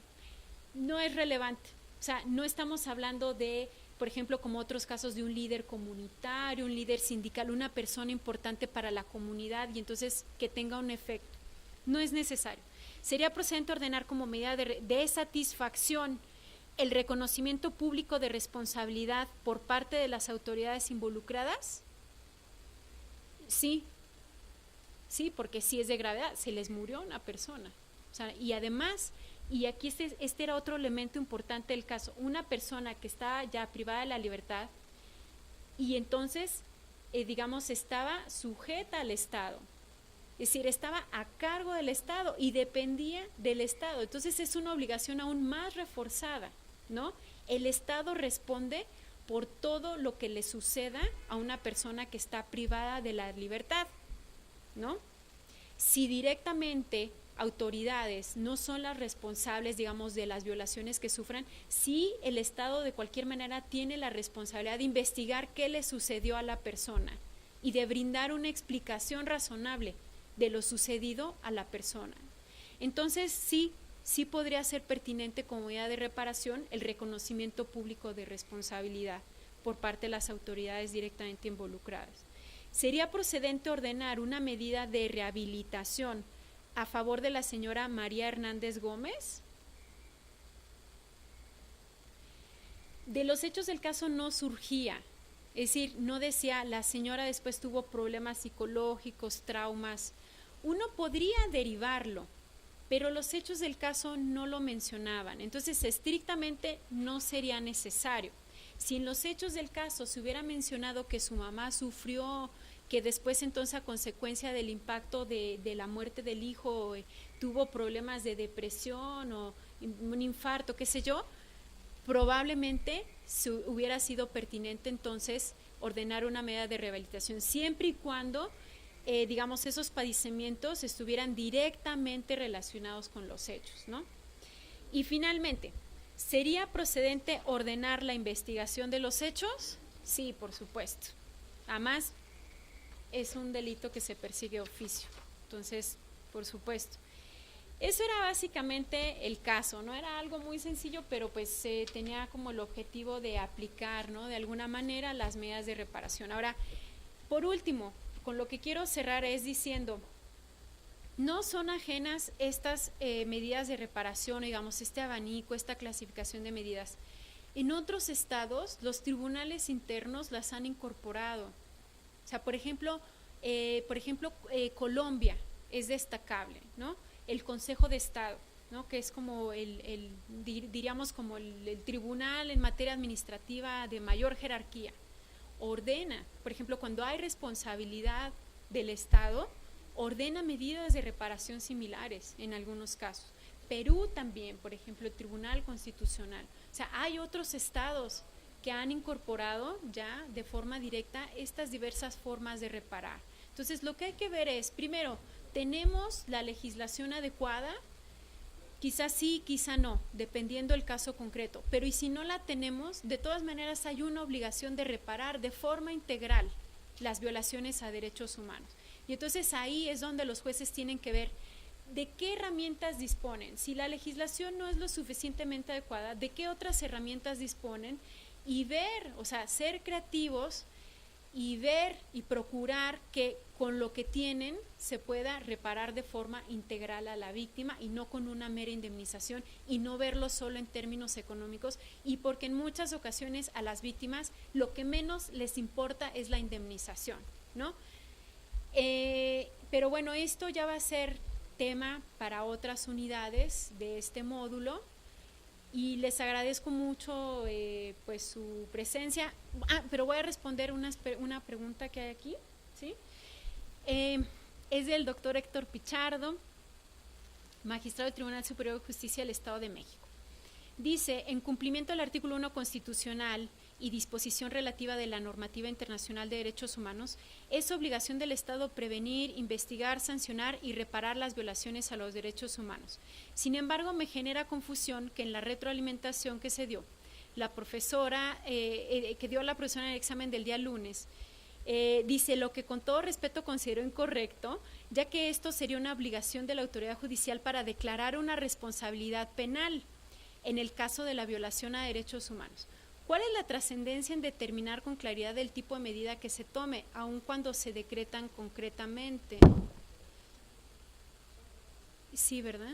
No es relevante, o sea, no estamos hablando de, por ejemplo, como otros casos de un líder comunitario, un líder sindical, una persona importante para la comunidad y entonces que tenga un efecto. No es necesario. Sería procedente ordenar como medida de satisfacción el reconocimiento público de responsabilidad por parte de las autoridades involucradas. Sí, porque sí es de gravedad, se les murió una persona. O sea, y además, y aquí este era otro elemento importante del caso, una persona que estaba ya privada de la libertad y entonces, digamos, estaba sujeta al Estado. Es decir, estaba a cargo del Estado y dependía del Estado. Entonces es una obligación aún más reforzada, ¿no? El Estado responde por todo lo que le suceda a una persona que está privada de la libertad, ¿no? Si directamente autoridades no son las responsables, digamos, de las violaciones que sufran, sí el Estado de cualquier manera tiene la responsabilidad de investigar qué le sucedió a la persona y de brindar una explicación razonable de lo sucedido a la persona. Entonces sí podría ser pertinente como medida de reparación el reconocimiento público de responsabilidad por parte de las autoridades directamente involucradas. Sería procedente ordenar una medida de rehabilitación a favor de la señora María Hernández Gómez. De los hechos del caso no surgía Es decir, no decía la señora después tuvo problemas psicológicos, traumas. Uno podría derivarlo, pero los hechos del caso no lo mencionaban. Entonces, estrictamente no sería necesario. Si en los hechos del caso se hubiera mencionado que su mamá sufrió, que después entonces a consecuencia del impacto de la muerte del hijo tuvo problemas de depresión o un infarto, qué sé yo, probablemente hubiera sido pertinente entonces ordenar una medida de rehabilitación, siempre y cuando, digamos, esos padecimientos estuvieran directamente relacionados con los hechos, ¿no? Y finalmente, ¿sería procedente ordenar la investigación de los hechos? Sí, por supuesto. Además, es un delito que se persigue de oficio, entonces, por supuesto. Eso era básicamente el caso, ¿no? Era algo muy sencillo, pero pues tenía como el objetivo de aplicar, ¿no?, de alguna manera las medidas de reparación. Ahora, por último, con lo que quiero cerrar es diciendo, no son ajenas estas medidas de reparación, digamos, este abanico, esta clasificación de medidas. En otros estados, los tribunales internos las han incorporado. O sea, por ejemplo, Colombia es destacable, ¿no? El Consejo de Estado, ¿no?, que es como diríamos como el tribunal en materia administrativa de mayor jerarquía, ordena, por ejemplo, cuando hay responsabilidad del Estado, ordena medidas de reparación similares en algunos casos. Perú también, por ejemplo, el Tribunal Constitucional. O sea, hay otros estados que han incorporado ya de forma directa estas diversas formas de reparar. Entonces, lo que hay que ver es, primero, ¿tenemos la legislación adecuada? Quizás sí, quizá no, dependiendo del caso concreto. Pero y si no la tenemos, de todas maneras hay una obligación de reparar de forma integral las violaciones a derechos humanos. Y entonces ahí es donde los jueces tienen que ver de qué herramientas disponen. Si la legislación no es lo suficientemente adecuada, ¿de qué otras herramientas disponen? Y ver, o sea, ser creativos y ver y procurar que con lo que tienen se pueda reparar de forma integral a la víctima y no con una mera indemnización y no verlo solo en términos económicos, y porque en muchas ocasiones a las víctimas lo que menos les importa es la indemnización, ¿no? Pero bueno, esto ya va a ser tema para otras unidades de este módulo. Y les agradezco mucho pues su presencia. Pero voy a responder una pregunta que hay aquí, ¿sí? Es del doctor Héctor Pichardo, magistrado del Tribunal Superior de Justicia del Estado de México. Dice, en cumplimiento del artículo 1 constitucional y disposición relativa de la normativa internacional de derechos humanos, es obligación del Estado prevenir, investigar, sancionar y reparar las violaciones a los derechos humanos. Sin embargo, me genera confusión que en la retroalimentación que se dio, la profesora, que dio la profesora en el examen del día lunes, dice lo que con todo respeto considero incorrecto, ya que esto sería una obligación de la autoridad judicial para declarar una responsabilidad penal en el caso de la violación a derechos humanos. ¿Cuál es la trascendencia en determinar con claridad el tipo de medida que se tome, aun cuando se decretan concretamente? Sí, ¿verdad?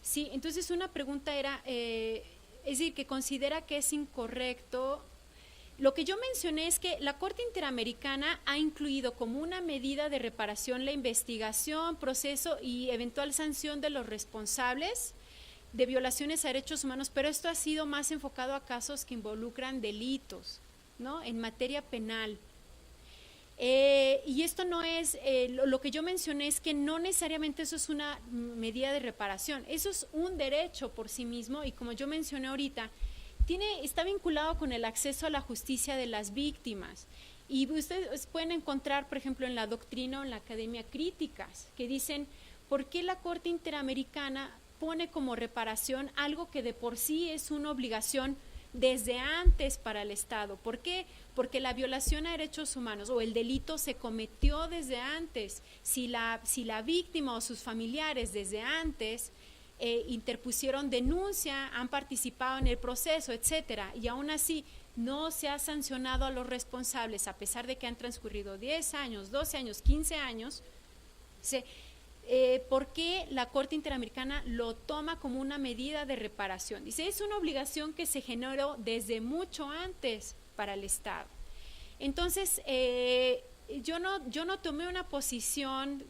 Sí, entonces una pregunta era, es decir, que considera que es incorrecto. Lo que yo mencioné es que la Corte Interamericana ha incluido como una medida de reparación la investigación, proceso y eventual sanción de los responsables de violaciones a derechos humanos, pero esto ha sido más enfocado a casos que involucran delitos, ¿no?, en materia penal. Y esto no es, lo que yo mencioné es que no necesariamente eso es una medida de reparación, eso es un derecho por sí mismo, y como yo mencioné ahorita, está vinculado con el acceso a la justicia de las víctimas. Y ustedes pueden encontrar, por ejemplo, en la doctrina o en la academia críticas que dicen, ¿por qué la Corte Interamericana pone como reparación algo que de por sí es una obligación desde antes para el Estado? ¿Por qué? Porque la violación a derechos humanos o el delito se cometió desde antes. Si la víctima o sus familiares desde antes interpusieron denuncia, han participado en el proceso, etcétera, y aún así no se ha sancionado a los responsables, a pesar de que han transcurrido 10 años, 12 años, 15 años, ¿por qué la Corte Interamericana lo toma como una medida de reparación? Dice, es una obligación que se generó desde mucho antes para el Estado. Entonces, yo no tomé una posición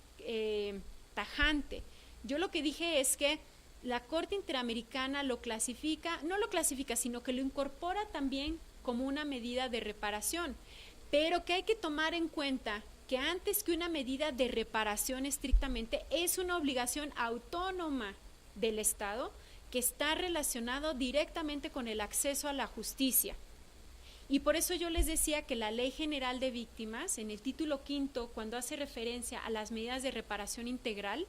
tajante. Yo lo que dije es que la Corte Interamericana lo clasifica, no lo clasifica, sino que lo incorpora también como una medida de reparación, pero que hay que tomar en cuenta que antes que una medida de reparación estrictamente, es una obligación autónoma del Estado que está relacionado directamente con el acceso a la justicia. Y por eso yo les decía que la Ley General de Víctimas, en el título quinto, cuando hace referencia a las medidas de reparación integral,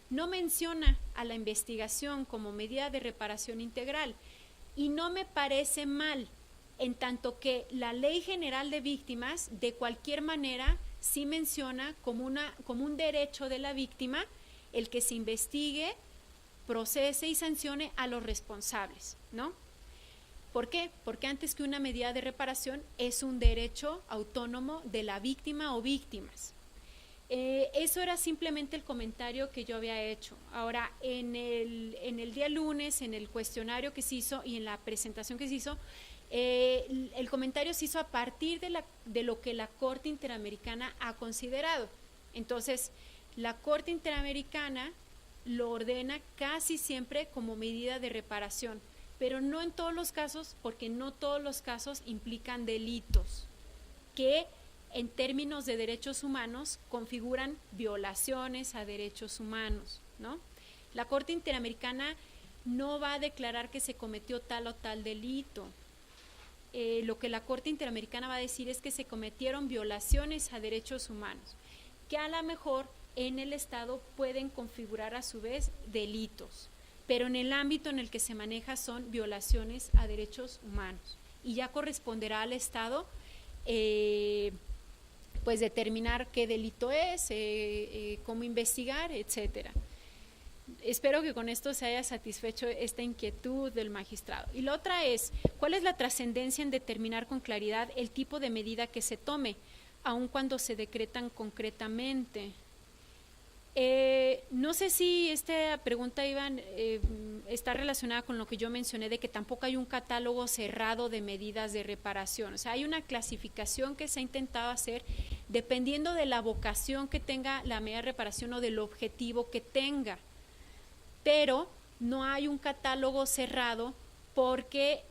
no menciona a la investigación como medida de reparación integral. Y no me parece mal, en tanto que la Ley General de Víctimas, de cualquier manera, sí menciona como un derecho de la víctima el que se investigue, procese y sancione a los responsables, ¿no? ¿Por qué? Porque antes que una medida de reparación es un derecho autónomo de la víctima o víctimas. Eso era simplemente el comentario que yo había hecho. Ahora, en el día lunes, en el cuestionario que se hizo y en la presentación que se hizo, el comentario se hizo a partir de lo que la Corte Interamericana ha considerado. Entonces, la Corte Interamericana lo ordena casi siempre como medida de reparación, pero no en todos los casos, porque no todos los casos implican delitos que en términos de derechos humanos configuran violaciones a derechos humanos, ¿no? La Corte Interamericana no va a declarar que se cometió tal o tal delito. Lo que la Corte Interamericana va a decir es que se cometieron violaciones a derechos humanos, que a lo mejor en el Estado pueden configurar a su vez delitos, pero en el ámbito en el que se maneja son violaciones a derechos humanos, y ya corresponderá al Estado pues determinar qué delito es, cómo investigar, etcétera. Espero que con esto se haya satisfecho esta inquietud del magistrado. Y la otra es, ¿cuál es la trascendencia en determinar con claridad el tipo de medida que se tome, aun cuando se decretan concretamente? No sé si esta pregunta, Iván, está relacionada con lo que yo mencioné de que tampoco hay un catálogo cerrado de medidas de reparación. O sea, hay una clasificación que se ha intentado hacer dependiendo de la vocación que tenga la medida de reparación o del objetivo que tenga. Pero no hay un catálogo cerrado porque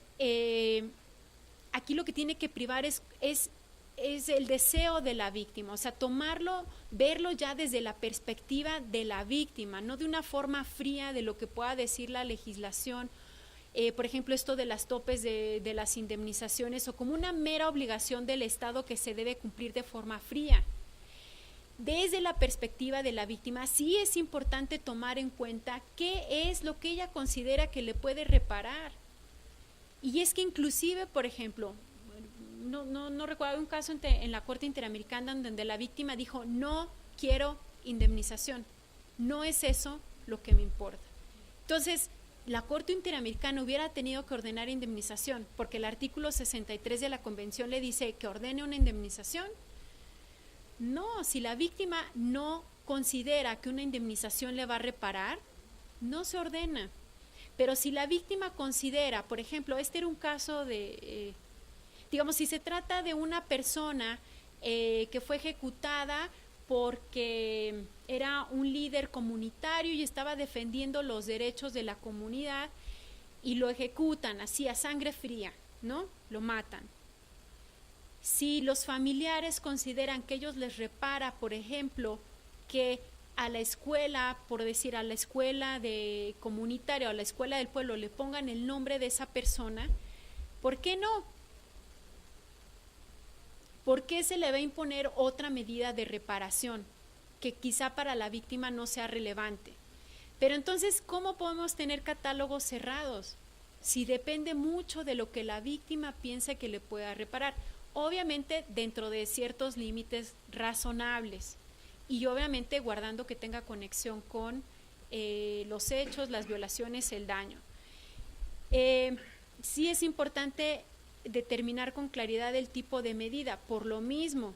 aquí lo que tiene que privar es el deseo de la víctima, o sea, tomarlo, verlo ya desde la perspectiva de la víctima, no de una forma fría de lo que pueda decir la legislación, por ejemplo, esto de las topes de las indemnizaciones, o como una mera obligación del Estado que se debe cumplir de forma fría. Desde la perspectiva de la víctima, sí es importante tomar en cuenta qué es lo que ella considera que le puede reparar. Y es que inclusive, por ejemplo, no recuerdo un caso en la Corte Interamericana donde la víctima dijo: no quiero indemnización, no es eso lo que me importa. Entonces, la Corte Interamericana hubiera tenido que ordenar indemnización, porque el artículo 63 de la Convención le dice que ordene una indemnización. No, si la víctima no considera que una indemnización le va a reparar, no se ordena. Pero si la víctima considera, por ejemplo, este era un caso de, digamos, si se trata de una persona que fue ejecutada porque era un líder comunitario y estaba defendiendo los derechos de la comunidad, y lo ejecutan así a sangre fría, ¿no? Lo matan. Si los familiares consideran que ellos les repara, por ejemplo, que a la escuela, por decir, a la escuela de comunitaria o a la escuela del pueblo le pongan el nombre de esa persona, ¿por qué no? ¿Por qué se le va a imponer otra medida de reparación que quizá para la víctima no sea relevante? Pero entonces, ¿cómo podemos tener catálogos cerrados? Si depende mucho de lo que la víctima piensa que le pueda reparar. Obviamente dentro de ciertos límites razonables y obviamente guardando que tenga conexión con los hechos, las violaciones, el daño. Sí es importante determinar con claridad el tipo de medida, por lo mismo,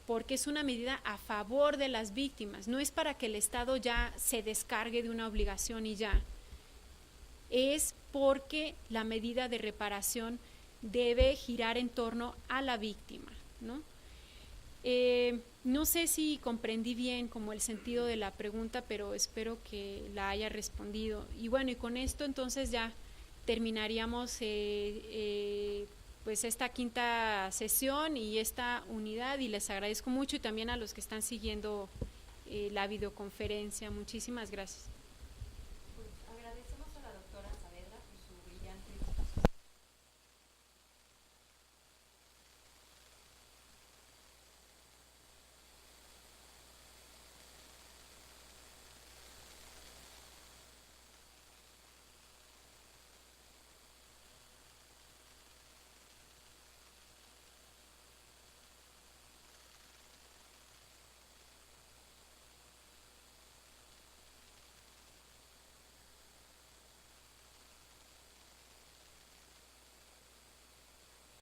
porque es una medida a favor de las víctimas, no es para que el Estado ya se descargue de una obligación y ya, es porque la medida de reparación debe girar en torno a la víctima, ¿no? No sé si comprendí bien como el sentido de la pregunta, pero espero que la haya respondido. Y bueno, y con esto entonces ya terminaríamos pues esta quinta sesión y esta unidad, y les agradezco mucho, y también a los que están siguiendo la videoconferencia. Muchísimas gracias.